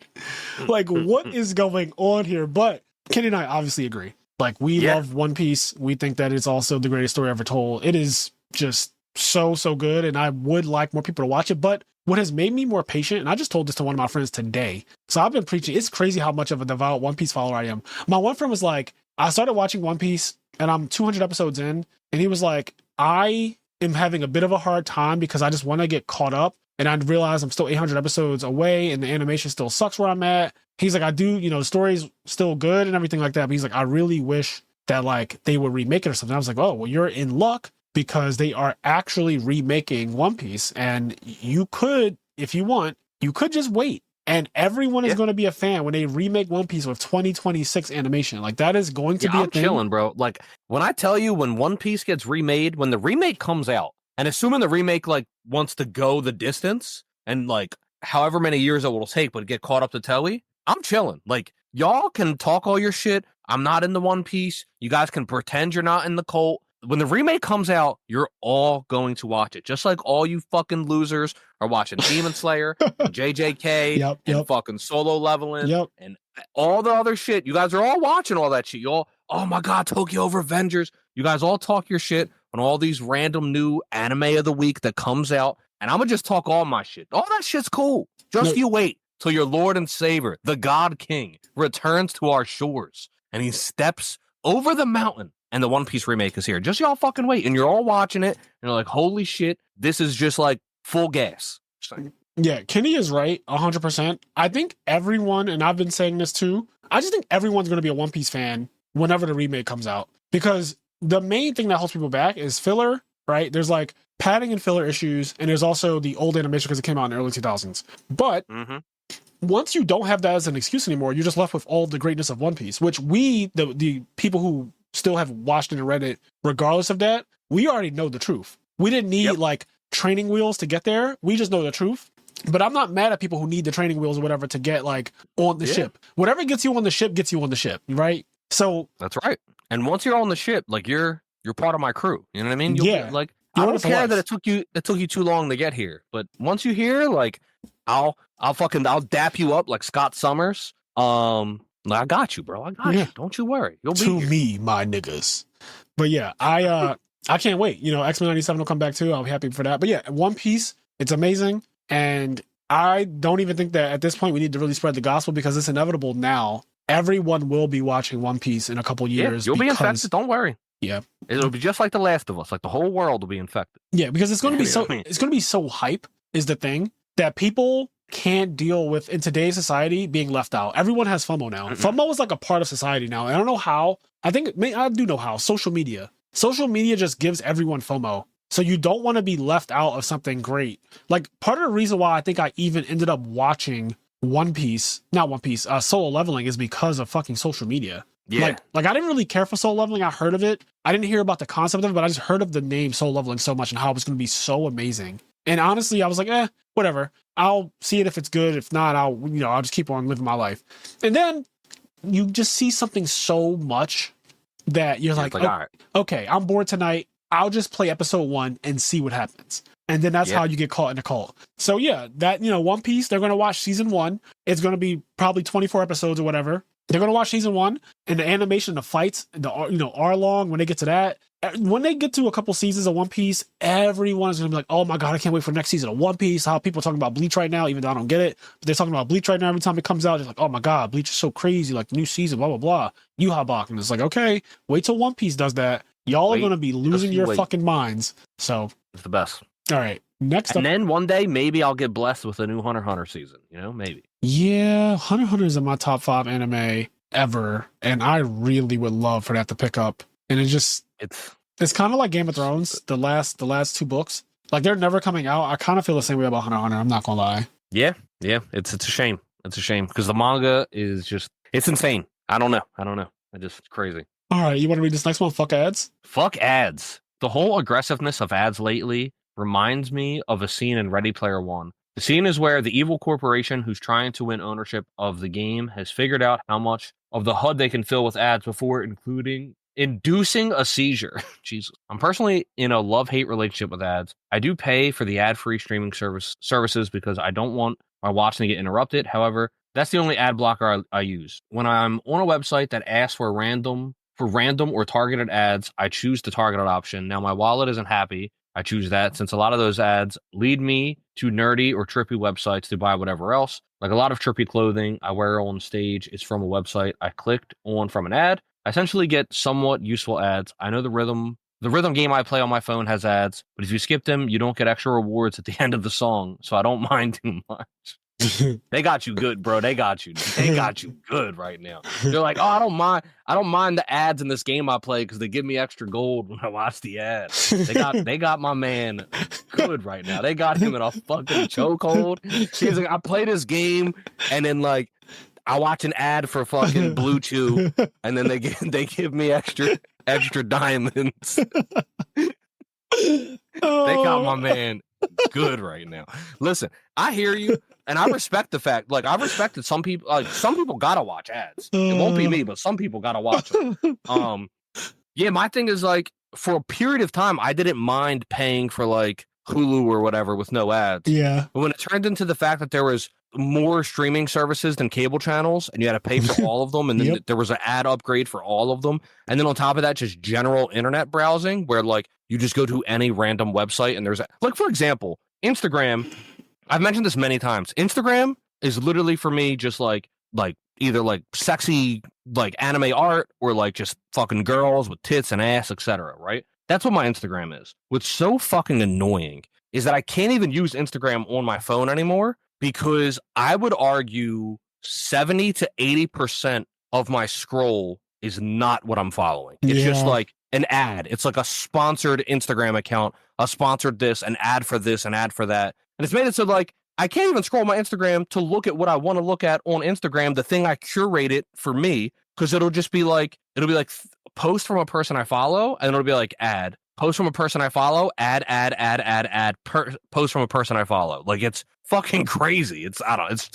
Like, what is going on here? But Kenny and I obviously agree. Like, we love One Piece. We think that it's also the greatest story ever told. It is just so good, and I would like more people to watch it. But what has made me more patient, and I just told this to one of my friends today. So I've been preaching. It's crazy how much of a devout One Piece follower I am. My one friend was like, I started watching One Piece, and I'm 200 episodes in, and he was like, I am having a bit of a hard time because I just want to get caught up, and I realize I'm still 800 episodes away and the animation still sucks where I'm at. He's like, I do, the story's still good and everything like that, but he's like, I really wish that like they would remake it or something. I was like, oh, well, you're in luck because they are actually remaking One Piece, and you could, if you want, you could just wait. And everyone is going to be a fan when they remake One Piece with 2026 animation. Like, that is going to be a thing. I'm chilling, bro. Like, when I tell you, when One Piece gets remade, when the remake comes out, and assuming the remake, like, wants to go the distance, and, like, however many years it will take, but get caught up to Toei, I'm chilling. Like, y'all can talk all your shit. I'm not in the One Piece. You guys can pretend you're not in the cult. When the remake comes out, you're all going to watch it. Just like all you fucking losers are watching Demon Slayer, and JJK, and fucking Solo Leveling, and all the other shit. You guys are all watching all that shit. You all, oh my God, Tokyo Revengers. You guys all talk your shit on all these random new anime of the week that comes out, and I'm going to just talk all my shit. All that shit's cool. Just you wait till your Lord and Savior, the God King, returns to our shores, and he steps over the mountain. And the One Piece remake is here. Just y'all fucking wait. And you're all watching it. And you're like, holy shit, this is just like full gas. Yeah, Kenny is right, 100%. I think everyone, and I've been saying this too, I just think everyone's going to be a One Piece fan whenever the remake comes out. Because the main thing that holds people back is filler, right? There's like padding and filler issues. And there's also the old animation because it came out in the early 2000s. But once you don't have that as an excuse anymore, you're just left with all the greatness of One Piece, which we, the people who still have watched it and read it, regardless of that, we already know the truth. We didn't need like training wheels to get there. We just know the truth. But I'm not mad at people who need the training wheels or whatever to get like on the ship. Whatever gets you on the ship gets you on the ship, right? So that's right. And once you're on the ship, like you're part of my crew. You know what I mean? Like I don't care that it took you too long to get here, but once you here, like I'll dap you up like Scott Summers. I got you, bro. I got you. Don't you worry. You'll be to here. Me, my niggas. But yeah, I can't wait. X-Men 97 will come back too. I'll be happy for that. But yeah, One Piece, it's amazing. And I don't even think that at this point we need to really spread the gospel because it's inevitable now. Everyone will be watching One Piece in a couple years. You'll be infected. Don't worry. Yeah. It'll be just like The Last of Us. Like the whole world will be infected. Yeah, because it's going to be it's going to be so hype is the thing that people can't deal with in today's society being left out. Everyone has FOMO now. FOMO is like a part of society now. I don't know how. I do know how. Social media just gives everyone FOMO. So you don't want to be left out of something great. Like part of the reason why I think I even ended up watching Solo Leveling is because of fucking social media. Yeah. Like I didn't really care for Solo Leveling. I heard of it. I didn't hear about the concept of it, but I just heard of the name Solo Leveling so much and how it was going to be so amazing. And honestly, I was like, whatever. I'll see it if it's good. If not, I'll just keep on living my life. And then you just see something so much that you're like, all right. Okay, I'm bored tonight. I'll just play episode 1 and see what happens. And then that's how you get caught in a cult. So yeah, that, One Piece, they're going to watch season 1. It's going to be probably 24 episodes or whatever. They're going to watch season 1 and the animation, the fights, Arlong, when they get to that. When they get to a couple seasons of One Piece, everyone is going to be like, oh my God, I can't wait for the next season of One Piece. How people are talking about Bleach right now, even though I don't get it. But they're talking about Bleach right now every time it comes out. It's like, oh my God, Bleach is so crazy. Like, new season, blah, blah, blah. Yuhabak. And it's like, okay, wait till One Piece does that. Y'all are going to be losing your fucking minds. So it's the best. All right. Next up. And then one day, maybe I'll get blessed with a new Hunter x Hunter season. Maybe. Yeah, Hunter x Hunter is in my top 5 anime ever. And I really would love for that to pick up. And it's kind of like Game of Thrones, the last 2 books. Like, they're never coming out. I kind of feel the same way about Hunter x Hunter. I'm not going to lie. Yeah. It's a shame. It's a shame because the manga is just, it's insane. I don't know. It's crazy. All right. You want to read this next one? Fuck ads? Fuck ads. The whole aggressiveness of ads lately reminds me of a scene in Ready Player One. The scene is where the evil corporation who's trying to win ownership of the game has figured out how much of the HUD they can fill with ads before inducing a seizure. Jesus. I'm personally in a love-hate relationship with ads. I do pay for the ad-free streaming services because I don't want my watching to get interrupted. However, that's the only ad blocker I use. When I'm on a website that asks for random or targeted ads, I choose the targeted option. Now, my wallet isn't happy. I choose that since a lot of those ads lead me to nerdy or trippy websites to buy whatever else. Like a lot of trippy clothing I wear on stage is from a website I clicked on from an ad. I essentially get somewhat useful ads. I know the rhythm game I play on my phone has ads, but if you skip them, you don't get extra rewards at the end of the song, so I don't mind too much. They got you good, bro. They got you good right now. They're like, oh, I don't mind the ads in this game I play because they give me extra gold when I watch the ads. They got my man good right now. They got him in a fucking chokehold. He's like, I play this game and then like I watch an ad for fucking Blue Chew and then they give me extra diamonds. They got my man good right now. Listen, I hear you, and I respect the fact. Like, I respect that some people gotta watch ads. It won't be me, but some people gotta watch them. Yeah, my thing is like for a period of time, I didn't mind paying for like Hulu or whatever with no ads. Yeah, but when it turned into the fact that there was more streaming services than cable channels, and you had to pay for all of them, and then there was an ad upgrade for all of them, and then on top of that, just general internet browsing, where like you just go to any random website, and there's like, for example, Instagram. I've mentioned this many times. Instagram is literally for me just like either like sexy like anime art or like just fucking girls with tits and ass, etc. Right? That's what my Instagram is. What's so fucking annoying is that I can't even use Instagram on my phone anymore because I would argue 70 to 80% of my scroll is not what I'm following. It's just like an ad. It's like a sponsored Instagram account, a sponsored this, an ad for this, an ad for that. And it's made it so like I can't even scroll my Instagram to look at what I want to look at on Instagram, the thing I curated for me, because it'll be like post from a person I follow, and it'll be like ad. Post from a person I follow, ad, post from a person I follow. Like, it's fucking crazy. It's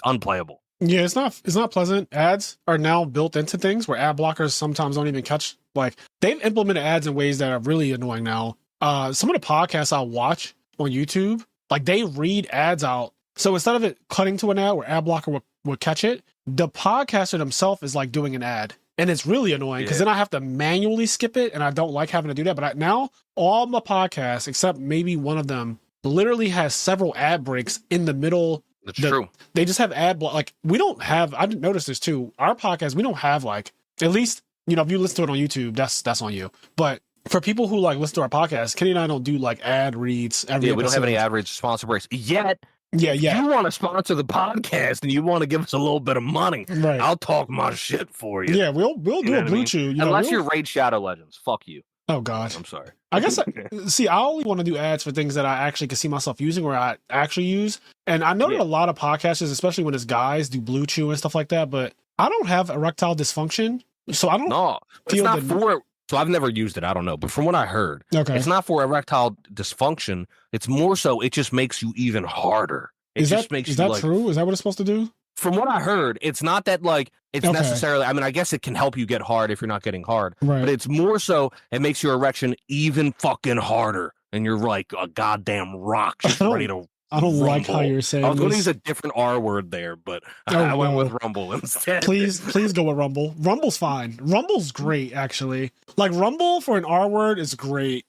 unplayable. Yeah, it's not pleasant. Ads are now built into things where ad blockers sometimes don't even catch. Like, they've implemented ads in ways that are really annoying now. Some of the podcasts I watch on YouTube, like, they read ads out. So instead of it cutting to an ad where ad blocker would catch it, the podcaster himself is like doing an ad. And it's really annoying because then I have to manually skip it, and I don't like having to do that. But now all my podcasts, except maybe one of them, literally has several ad breaks in the middle. That's true. They just have ad block. Like, we don't have. I didn't notice this too. Our podcast, we don't have like, at least if you listen to it on YouTube, that's on you. But for people who like listen to our podcast, Kenny and I don't do like ad reads every. Yeah, we don't have any ad reads, sponsor breaks yet. Yeah. If you want to sponsor the podcast and you want to give us a little bit of money, right? I'll talk my shit for you. Yeah, we'll do a Blue Chew. Unless you're Raid Shadow Legends, fuck you. Oh God. I'm sorry. I guess see, I only want to do ads for things that I actually can see myself using, or I actually use. And I know that a lot of podcasters, especially when it's guys, do Blue Chew and stuff like that. But I don't have erectile dysfunction, so I don't. No, it's not for. So I've never used it. I don't know, but from what I heard, it's not for erectile dysfunction. It's more so it just makes you even harder. Is that true? Is that what it's supposed to do? From what I heard, it's not that like it's necessarily. I mean, I guess it can help you get hard if you're not getting hard, but it's more so it makes your erection even fucking harder, and you're like a goddamn rock just ready to. I don't rumble. like how you're saying. I was going to use a different R word there, but I went with rumble instead. Please go with rumble. Rumble's fine. Rumble's great, actually. Like rumble for an R word is great.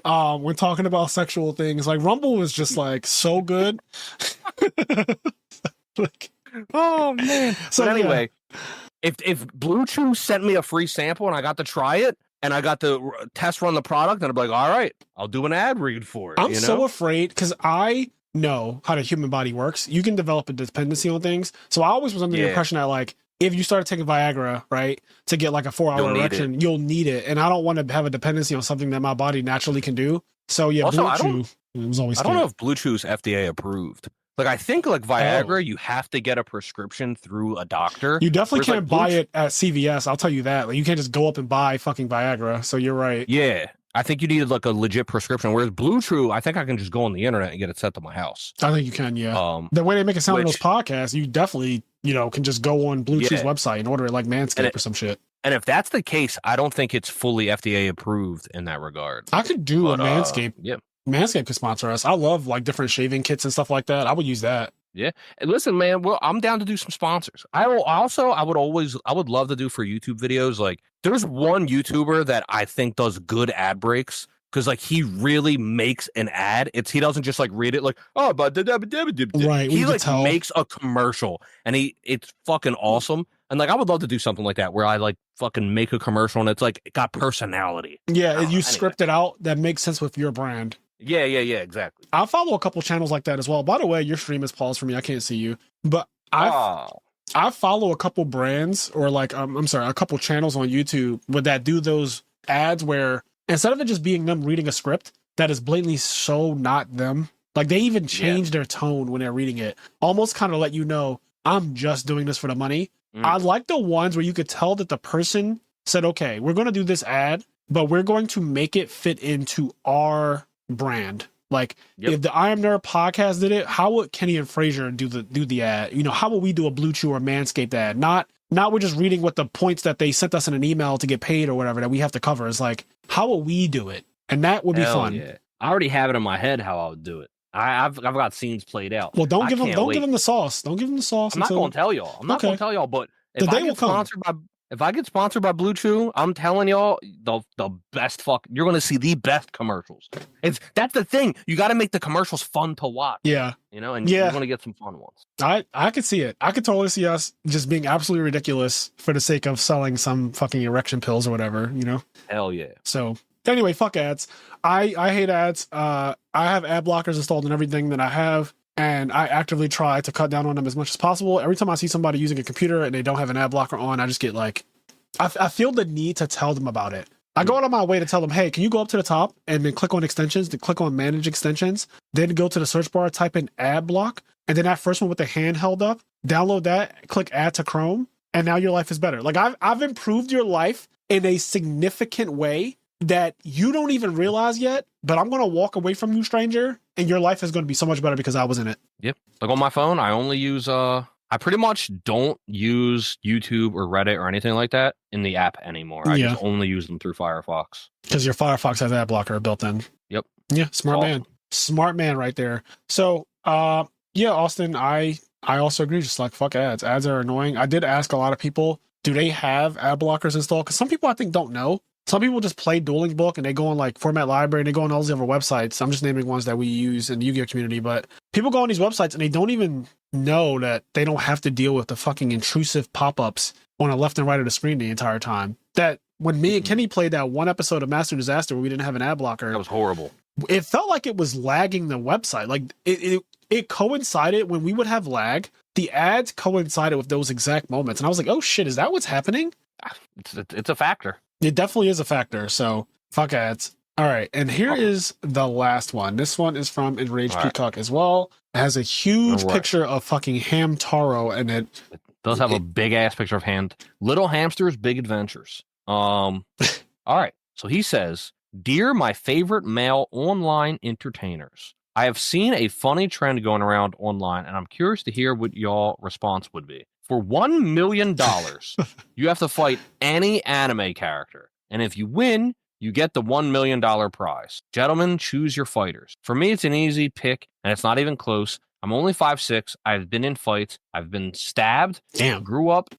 When talking about sexual things, like rumble is just like so good. Like, oh man. So but anyway, if Blue Chew sent me a free sample and I got to try it and I got to test run the product, and I'm like, all right, I'll do an ad read for it. I'm so afraid because I know how the human body works. You can develop a dependency on things. So I always was under the impression that like if you started taking Viagra, right, to get like a 4-hour erection, you'll need it. And I don't want to have a dependency on something that my body naturally can do. So yeah, also, Blue Chew was always. I don't know if Blue Chew is FDA approved. Like I think like Viagra, you have to get a prescription through a doctor. You definitely can't buy it at CVS. I'll tell you that. Like you can't just go up and buy fucking Viagra. So you're right. Yeah. I think you need like a legit prescription. Whereas Blue Chew, I think I can just go on the internet and get it sent to my house. I think you can, yeah. The way they make it sound in those podcasts, you definitely, can just go on Blue Chew's website and order it like Manscaped or some shit. And if that's the case, I don't think it's fully FDA approved in that regard. I could do a Manscaped. Manscaped could sponsor us. I love like different shaving kits and stuff like that. I would use that. Yeah. And listen, man, well, I'm down to do some sponsors. I would love to do for YouTube videos. Like there's one YouTuber that I think does good ad breaks because like he really makes an ad. He doesn't just like read it like, oh, but right. He like makes a commercial and it's fucking awesome. And like I would love to do something like that where I like fucking make a commercial and it's like it got personality. Yeah, you script it out that makes sense with your brand. Yeah, exactly. I follow a couple channels like that as well. By the way, your stream is paused for me. I can't see you. But I follow a couple brands or like, a couple channels on YouTube that do those ads where instead of it just being them reading a script that is blatantly so not them, like they even change their tone when they're reading it. Almost kind of let you know, I'm just doing this for the money. I like the ones where you could tell that the person said, okay, we're going to do this ad, but we're going to make it fit into our brand. Like if the IMNerd podcast did it, how would Kenny and Frazier do the ad? How would we do a Blue Chew or Manscaped ad? Not we're just reading what the points that they sent us in an email to get paid or whatever that we have to cover. It's like, how will we do it? And that would be fun. Yeah. I already have it in my head how I would do it. I've got scenes played out. Well, don't give them the sauce. Don't give them the sauce. I'm not going to tell y'all. But if I get sponsored by Blue Chew, I'm telling y'all the best you're going to see the best commercials. That's the thing. You got to make the commercials fun to watch. Yeah. And you're going to get some fun ones. I could see it. I could totally see us just being absolutely ridiculous for the sake of selling some fucking erection pills or whatever, Hell yeah. So anyway, fuck ads. I hate ads. I have ad blockers installed in everything that I have. And I actively try to cut down on them as much as possible. Every time I see somebody using a computer and they don't have an ad blocker on, I just get like, I feel the need to tell them about it. I go out of my way to tell them, hey, can you go up to the top and then click on extensions, then click on manage extensions, then go to the search bar, type in ad block, and then that first one with the hand held up, download that, click add to Chrome, and now your life is better. Like I've improved your life in a significant way that you don't even realize yet, but I'm going to walk away from you, stranger, and your life is going to be so much better because I was in it. Yep. Like on my phone, I only use, I pretty much don't use YouTube or Reddit or anything like that in the app anymore. I just only use them through Firefox. Because your Firefox has ad blocker built in. Yep. Yeah, smart man right there. So, Austin, I also agree, just like fuck ads. Ads are annoying. I did ask a lot of people, do they have ad blockers installed? Because some people I think don't know. Some people just play Dueling Book and they go on like Format Library and they go on all these other websites. I'm just naming ones that we use in the Yu-Gi-Oh community, but people go on these websites and they don't even know that they don't have to deal with the fucking intrusive pop-ups on the left and right of the screen the entire time. That when me and Kenny played that one episode of Master Disaster where we didn't have an ad blocker, that was horrible. It felt like it was lagging the website. Like it coincided when we would have lag. The ads coincided with those exact moments, and I was like, "Oh shit, is that what's happening?" It's a factor. It definitely is a factor. So Fuck ads. All right, and here is the last one. This one is from Enraged Peacock as well. It has a huge picture of fucking Hamtaro, and it does have a big ass picture of Little Hamsters, Big Adventures. All right. So he says, "Dear my favorite male online entertainers, I have seen a funny trend going around online, and I'm curious to hear what y'all response would be. For $1 million, you have to fight any anime character, and if you win, you get the $1 million prize. Gentlemen, choose your fighters. For me, it's an easy pick, and it's not even close. I'm only 5'6". I've been in fights. I've been stabbed. Damn. Grew up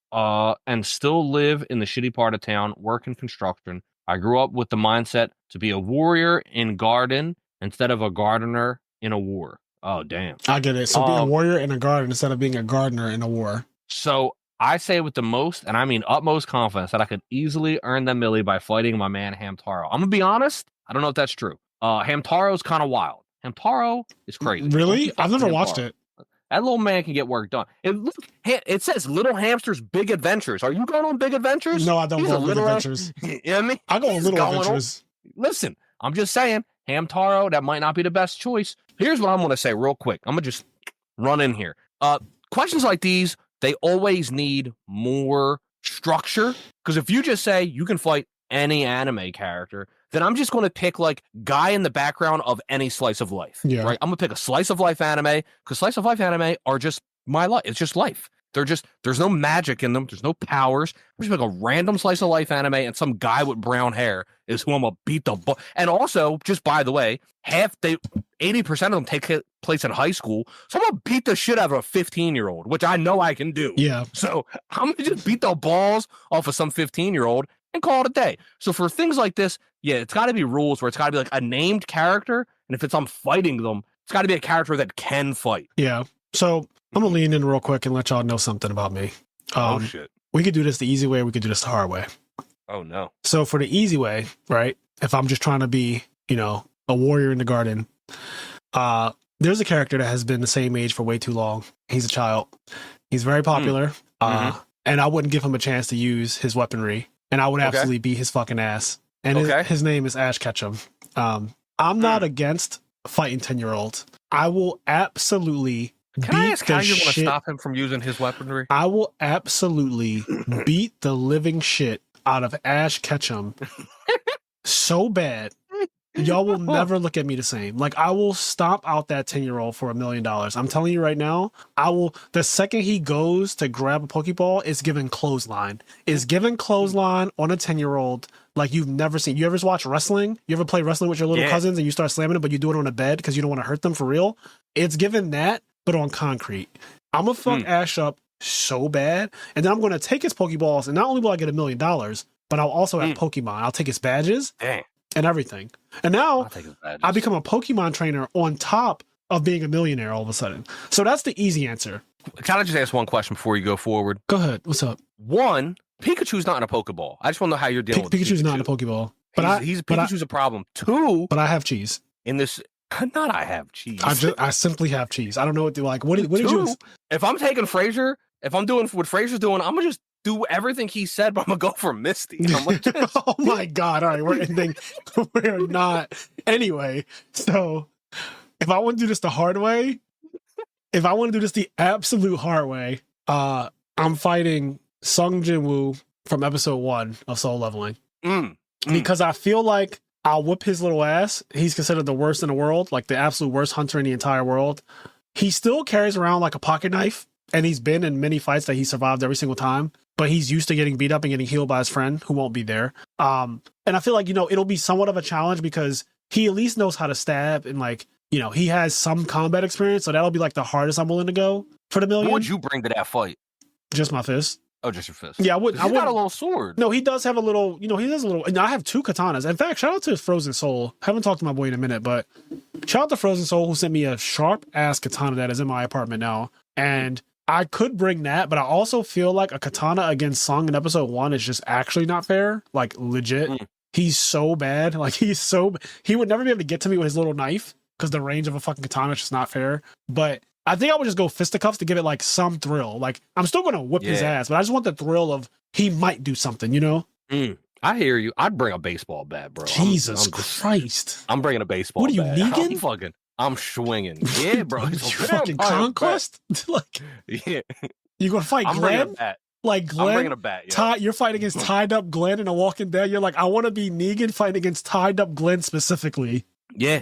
and still live in the shitty part of town, work in construction. I grew up with the mindset to be a warrior in garden instead of a gardener in a war." Oh, damn. I get it. So be a warrior in a garden instead of being a gardener in a war. So I say with the most, and I mean utmost confidence, that I could easily earn the millie by fighting my man Hamtaro. I'm going to be honest. I don't know if that's true. Hamtaro's kind of wild. Hamtaro is crazy. Really? I've never watched it. That little man can get work done. It says Little Hamsters, Big Adventures. Are you going on Big Adventures? No, I don't go on Big Adventures. You know what I mean? I go on Little Adventures. Listen, I'm just saying, Hamtaro, that might not be the best choice. Here's what I'm going to say real quick. I'm going to just run in here. Questions like these, they always need more structure. Because if you just say you can fight any anime character, then I'm just going to pick like guy in the background of any slice of life. Yeah. Right? I'm going to pick a slice of life anime because slice of life anime are just my life. It's just life. There's no magic in them. There's no powers. I'm just like a random slice of life anime, and some guy with brown hair is who I'm gonna beat the butt. And also, just by the way, 80% of them take place in high school. So I'm gonna beat the shit out of a 15-year-old, which I know I can do. Yeah. So I'm gonna just beat the balls off of some 15-year-old and call it a day. So for things like this, yeah, it's got to be rules where it's got to be like a named character, and if I'm fighting them, it's got to be a character that can fight. Yeah. So I'm gonna lean in real quick and let y'all know something about me. Oh shit. We could do this the easy way. We could do this the hard way. Oh no. So for the easy way, right? If I'm just trying to be, a warrior in the garden, there's a character that has been the same age for way too long. He's a child. He's very popular. And I wouldn't give him a chance to use his weaponry, and I would absolutely beat his fucking ass. And his name is Ketchum. I'm not against fighting 10-year-olds. I will absolutely Can I ask how you're going to stop him from using his weaponry? I will absolutely beat the living shit out of Ketchum so bad. Y'all will never look at me the same. Like, I will stomp out that 10-year-old for $1 million. I'm telling you right now, the second he goes to grab a Pokeball, it's giving clothesline. It's giving clothesline on a 10-year-old like you've never seen. You ever watch wrestling? You ever play wrestling with your little cousins and you start slamming them, but you do it on a bed because you don't want to hurt them for real? It's giving that, but on concrete. I'm going to fuck Ash up so bad, and then I'm going to take his Pokeballs, and not only will I get $1 million, but I'll also have Pokemon. I'll take his badges and everything. And now I become a Pokemon trainer on top of being a millionaire all of a sudden. So that's the easy answer. Can I just ask one question before you go forward? Go ahead. What's up? One, Pikachu's not in a Pokeball. I just want to know how you're dealing with Pikachu's not in a Pokeball. But Pikachu's a problem. Two, but I have cheese. In this, not I have cheese. I simply have cheese. I don't know what to like. What did you? If I'm taking Frazier, if I'm doing what Frazier's doing, I'm gonna just do everything he said, but I'm gonna go for Misty. Oh my god! All right, we're ending. We're not. Anyway, so if I want to do this the hard way, if I want to do this the absolute hard way, I'm fighting Sung Jin Woo from episode 1 of Soul Leveling because I feel like I'll whip his little ass. He's considered the worst in the world, like the absolute worst hunter in the entire world. He still carries around like a pocket knife, and he's been in many fights that he survived every single time, but he's used to getting beat up and getting healed by his friend who won't be there. And I feel like, it'll be somewhat of a challenge because he at least knows how to stab, and like, he has some combat experience. So that'll be like the hardest I'm willing to go for the million. What would you bring to that fight? Just my fist. Oh, just your fist. Yeah, I wouldn't. He's got a little sword. No, he does have a little, he does a little, and I have 2 katanas. In fact, shout out to Frozen Soul. Haven't talked to my boy in a minute, but shout out to Frozen Soul who sent me a sharp ass katana that is in my apartment now. And I could bring that, but I also feel like a katana against Sung in episode 1 is just actually not fair. Like, legit. He's so bad. Like, he would never be able to get to me with his little knife because the range of a fucking katana is just not fair. But I think I would just go fisticuffs to give it like some thrill. Like, I'm still going to whip his ass, but I just want the thrill of he might do something, I hear you. I'd bring a baseball bat, bro. Jesus Christ. I'm bringing a baseball bat. What are you, Negan? I'm swinging. Yeah, bro. You fucking Conquest? Like, yeah. You gonna fight I'm Glenn? bringing a bat. Like Glenn? I'm bringing a bat, yeah. You're fighting against tied up Glenn in a Walking Dead. You're like, I want to be Negan fighting against tied up Glenn specifically. Yeah,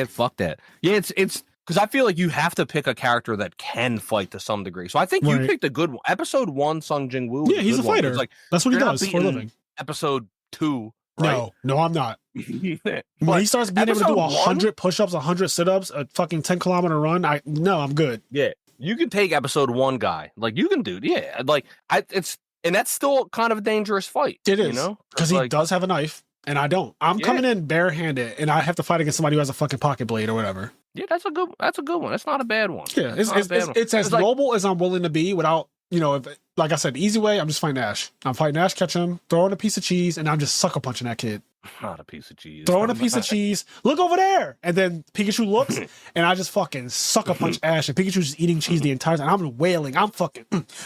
fuck that. Yeah, it's because I feel like you have to pick a character that can fight to some degree. So I think you picked a good one. Episode 1, Sung Jin Woo. Yeah, he's a fighter. Like, that's what he does for a living. Episode 2, right? No, I'm not. When he starts being able to do 100 push-ups, 100 sit-ups, a fucking 10-kilometer run, I'm good. Yeah, you can take episode 1 guy. Like, you can do, yeah. Like, and that's still kind of a dangerous fight. It is, you know, because he does have a knife, and I don't. I'm coming in barehanded, and I have to fight against somebody who has a fucking pocket blade or whatever. Yeah, that's a good one. That's not a bad one. Yeah, it's as noble as I'm willing to be without, if, like I said, the easy way, I'm just fighting Ash. I'm fighting Ash Ketchum, throwing a piece of cheese, and I'm just sucker punching that kid. Not a piece of cheese. Throwing a piece of cheese. Look over there. And then Pikachu looks, and I just fucking sucker punch Ash, and Pikachu's just eating cheese the entire time. I'm wailing. I'm fucking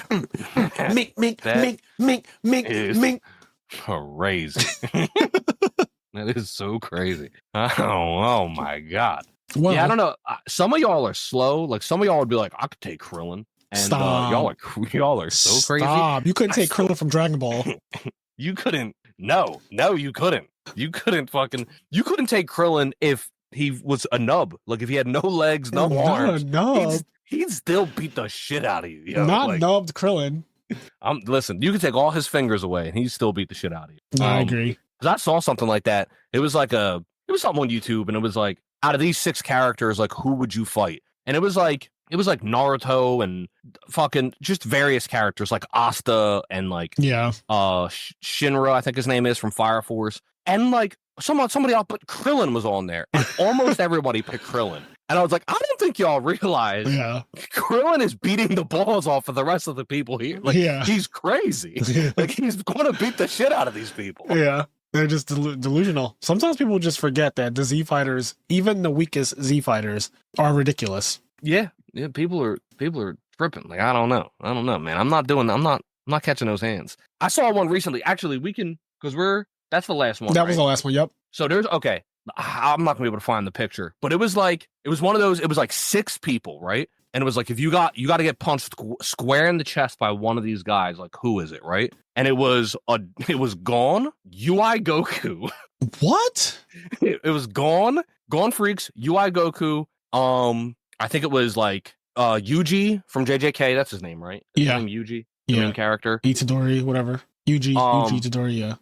mink, mink, mink, mink, mink, mink. Crazy. That is so crazy. Oh my God. Well, yeah, I don't know. Some of y'all are slow. Like, some of y'all would be like, I could take Krillin. And y'all are so crazy. Stop. You couldn't take Krillin from Dragon Ball. You couldn't. No, you couldn't. You couldn't take Krillin if he was a nub. Like, if he had no legs, no arms. He'd still beat the shit out of you. Yo. Not nubbed Krillin. Listen, you could take all his fingers away and he'd still beat the shit out of you. I agree. Because I saw something like that. It was something on YouTube, and it was like, out of these 6 characters, like, who would you fight? And it was like Naruto and fucking just various characters like Asta and like Shinra, I think his name is, from Fire Force, and like somebody else, but Krillin was on there. And almost everybody picked Krillin. And I was like, I don't think y'all realize Krillin is beating the balls off of the rest of the people here. Like, he's crazy. Like, he's going to beat the shit out of these people. Yeah. They're just delusional. Sometimes people just forget that the Z fighters, even the weakest Z fighters, are ridiculous. Yeah, people are tripping. Like, I don't know, man. I'm not catching those hands. I saw one recently. Actually, we can, because that's the last one. That was the last one. Yep. So I'm not gonna be able to find the picture, but it was one of those. It was like 6 people, right? And it was like, if you got to get punched square in the chest by one of these guys, like, who is it, right? And it was Gon, UI Goku. What? It was Gon Freaks, UI Goku. I think it was like Yuji from JJK. That's his name, right? His name Yuji, the main character. Itadori, whatever. Yuji Itadori, yeah.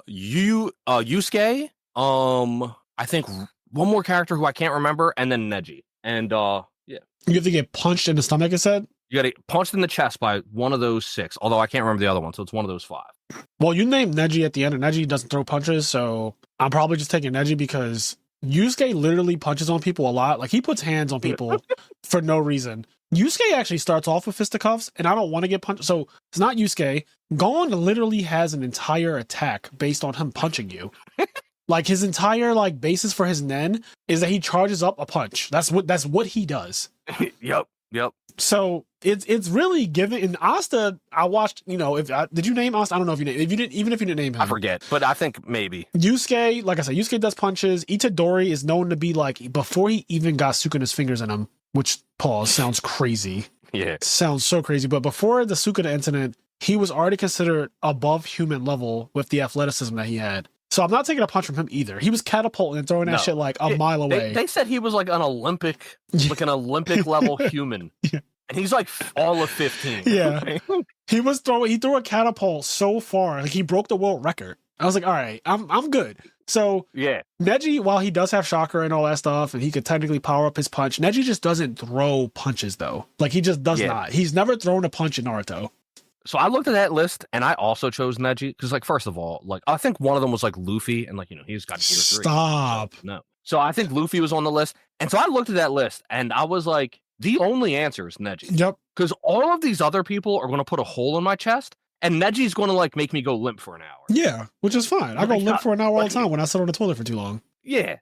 Yusuke. I think one more character who I can't remember, and then Neji. And you have to get punched in the stomach, it said? You got to get punched in the chest by one of those 6, although I can't remember the other one, so it's one of those 5. Well, you named Neji at the end, and Neji doesn't throw punches, so I'm probably just taking Neji because Yusuke literally punches on people a lot. Like, he puts hands on people for no reason. Yusuke actually starts off with fisticuffs, and I don't want to get punched. So it's not Yusuke. Gon literally has an entire attack based on him punching you. Like, his entire basis for his Nen is that he charges up a punch. That's what he does. Yep. So it's really given. In Asta, I watched. Did you name Asta? I don't know if you named. If you didn't, even if you didn't name him, I forget. But I think maybe Yusuke. Like I said, Yusuke does punches. Itadori is known to be like, before he even got Sukuna's fingers in him, which sounds crazy. Yeah, sounds so crazy. But before the Sukuna incident, he was already considered above human level with the athleticism that he had. So I'm not taking a punch from him either. He was catapulting and throwing that shit like a mile away. They said he was like an Olympic level human. Yeah. And he's like all of 15. Yeah. He threw a catapult so far, like he broke the world record. I was like, all right, I'm good. So yeah, Neji, while he does have chakra and all that stuff, and he could technically power up his punch, Neji just doesn't throw punches though. Like, he just does not. He's never thrown a punch in Naruto. So I looked at that list, and I also chose Neji because, like, first of all, like, I think one of them was like Luffy, and he's got gear 3. Stop. So, no. So I think Luffy was on the list, and so I looked at that list, and I was like, the only answer is Neji. Yep. Because all of these other people are going to put a hole in my chest, and Neji's going to make me go limp for an hour. Yeah, which is fine. I go limp for an hour all the time when I sit on the toilet for too long. Yeah,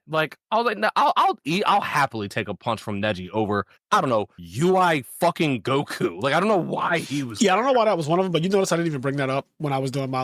I'll happily take a punch from Neji over, I don't know, UI fucking Goku. Like, I don't know why he was. Yeah, I don't know why that was one of them, but you notice I didn't even bring that up when I was doing my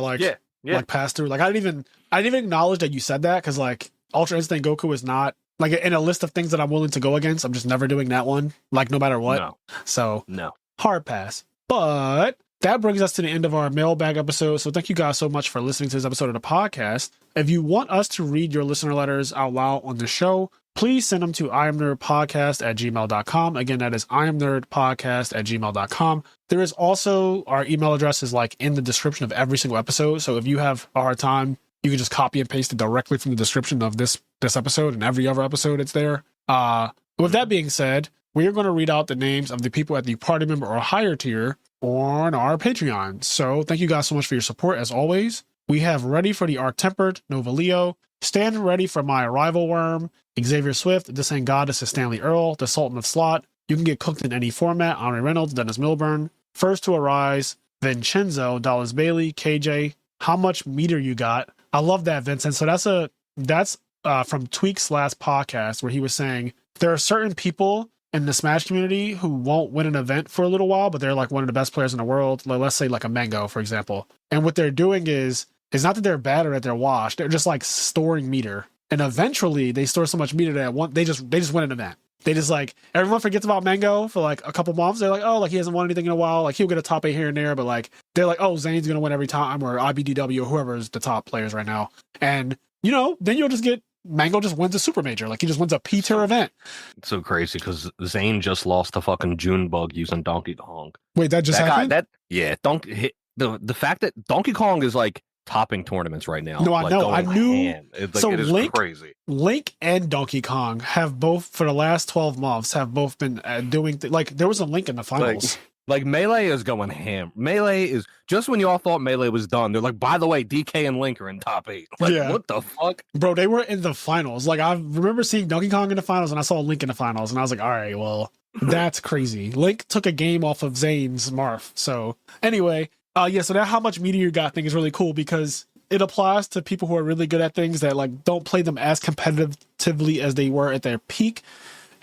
like pass through. Like I didn't even acknowledge that you said that because like Ultra Instinct Goku is not like in a list of things that I'm willing to go against. I'm just never doing that one, like no matter what. No. So No. hard pass. But that brings us to the end of our mailbag episode. So thank you guys so much for listening to this episode of the podcast. If you want us to read your listener letters out loud on the show, please send them to imnerdpodcast@gmail.com. Again, that is imnerdpodcast@gmail.com. There is also our email address is like in the description of every single episode. So if you have a hard time, you can just copy and paste it directly from the description of this episode and every other episode it's there. With that being said, we are going to read out the names of the people at the party member or higher tier on our Patreon. So thank you guys so much for your support as always. We have Ready for the Arc Tempered, Nova Leo, Stand Ready for My Arrival Worm, Xavier Swift, This Ain't God, This is Stanley Earl, The Sultan of Slot, You Can Get Cooked in Any Format, Henri Reynolds, Dennis Milburn, First to Arise, Vincenzo, Dallas Bailey, KJ, How Much Meter You Got. I love that, Vincent. So that's from Tweak's last podcast where he was saying there are certain people in the Smash community who won't win an event for a little while, but they're like one of the best players in the world. Like, let's say like a Mango, for example. And what they're doing is not that they're bad or that they're washed. They're just like storing meter. And eventually they store so much meter that they just win an event. They just like, everyone forgets about Mango for like a couple months. They're like, oh, like he hasn't won anything in a while. Like he'll get a top 8 here and there, but like, they're like, oh, Zane's going to win every time, or IBDW or whoever is the top players right now. And, you know, then you'll just get Mango just wins a super major. Like he just wins a P-tier event. It's so crazy because Zane just lost to fucking Junebug using Donkey Kong. Wait, that just happened? The fact that Donkey Kong is like topping tournaments right now. No, I know. I knew. So it is crazy. Link and Donkey Kong have both, for the last 12 months, have both been doing, like, there was a Link in the finals. Like Melee is going ham. Melee is, just when you all thought Melee was done, they're like, by the way, DK and Link are in top 8. Like, what the fuck? Bro, they were in the finals. Like, I remember seeing Donkey Kong in the finals, and I saw Link in the finals, and I was like, all right, well, that's crazy. Link took a game off of Zane's Marth. So, anyway, so that How Much Meter You Got thing is really cool because it applies to people who are really good at things that, like, don't play them as competitively as they were at their peak.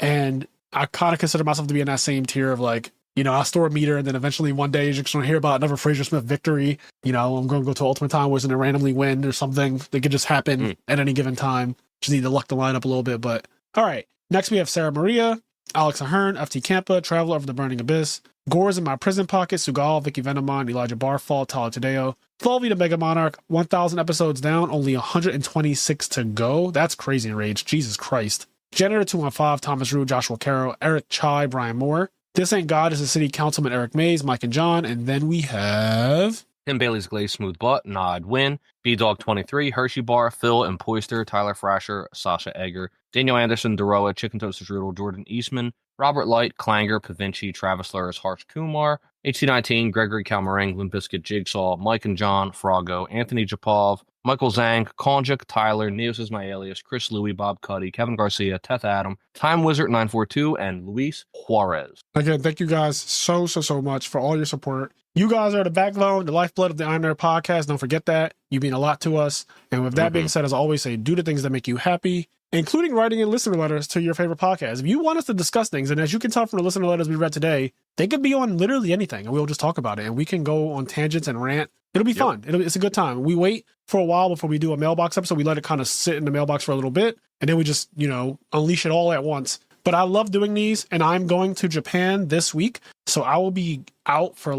And I kind of consider myself to be in that same tier of, like, you know, I store a meter, and then eventually one day you're just going to hear about another Frazier Smith victory. You know, I'm going to go to Ultimate Time Wars and then randomly win or something. That could just happen at any given time. Just need to luck the line up a little bit. But all right. Next, we have Sarah Maria, Alex Ahern, FT Campa, Traveler of the Burning Abyss, Gore's in My Prison Pocket, Sugal, Vicky Venomon, Elijah Barfall, Tyler Tadeo, Flavi the Mega Monarch, 1,000 episodes down, only 126 to go. That's crazy in Rage. Jesus Christ. Janitor 215, Thomas Rue, Joshua Carroll, Eric Chai, Brian Moore. This Ain't God is the City Councilman Eric Mays, Mike and John, and then we have Tim Bailey's Glaze Smooth Butt, Nod Win, B-Dog 23, Hershey Bar, Phil and Poister, Tyler Frasher, Sasha Egger, Daniel Anderson, Deroa, Chicken Toasters Strudel, Jordan Eastman, Robert Light, Clanger, Pavinci, Travis Lurs, Harsh Kumar, HC19, Gregory Calmarang, Limp Bizkit Jigsaw, Mike and John, Frago, Anthony Japov, Michael Zhang, Konjik, Tyler, Neos is my alias, Chris Louie, Bob Cuddy, Kevin Garcia, Teth Adam, Time Wizard 942, and Luis Juarez. Again, thank you guys so much for all your support. You guys are the backbone, the lifeblood of the IMNerd podcast. Don't forget that. You mean a lot to us. And with that being said, as I always say, do the things that make you happy, including writing in listener letters to your favorite podcast. If you want us to discuss things, and as you can tell from the listener letters we read today, they could be on literally anything, and we'll just talk about it. And we can go on tangents and rant. It'll be fun. It's a good time. We wait for a while before we do a mailbox episode. We let it kind of sit in the mailbox for a little bit, and then we just, you know, unleash it all at once. But I love doing these, and I'm going to Japan this week, so I will be out for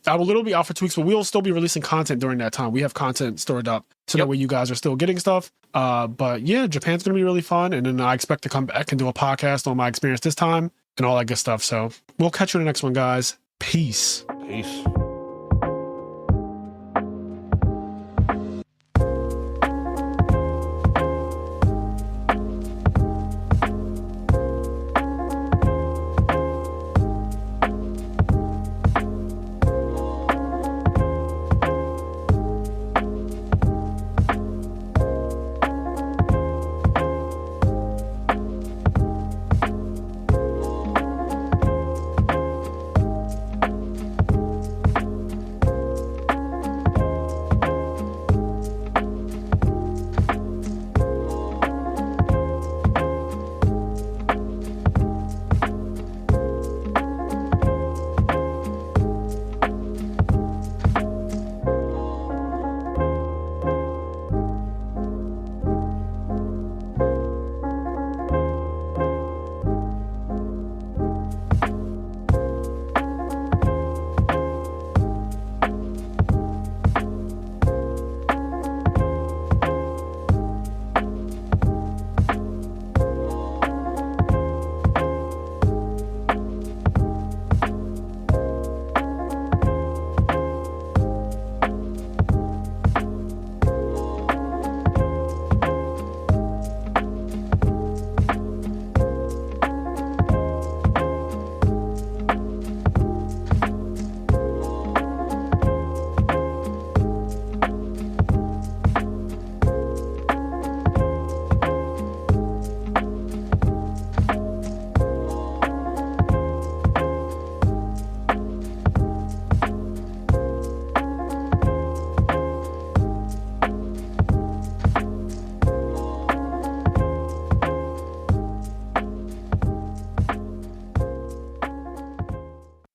I will literally be out for 2 weeks, but we will still be releasing content during that time. We have content stored up, so that way you guys are still getting stuff. But yeah, Japan's going to be really fun, and then I expect to come back and do a podcast on my experience this time and all that good stuff. So we'll catch you in the next one, guys. Peace. Peace.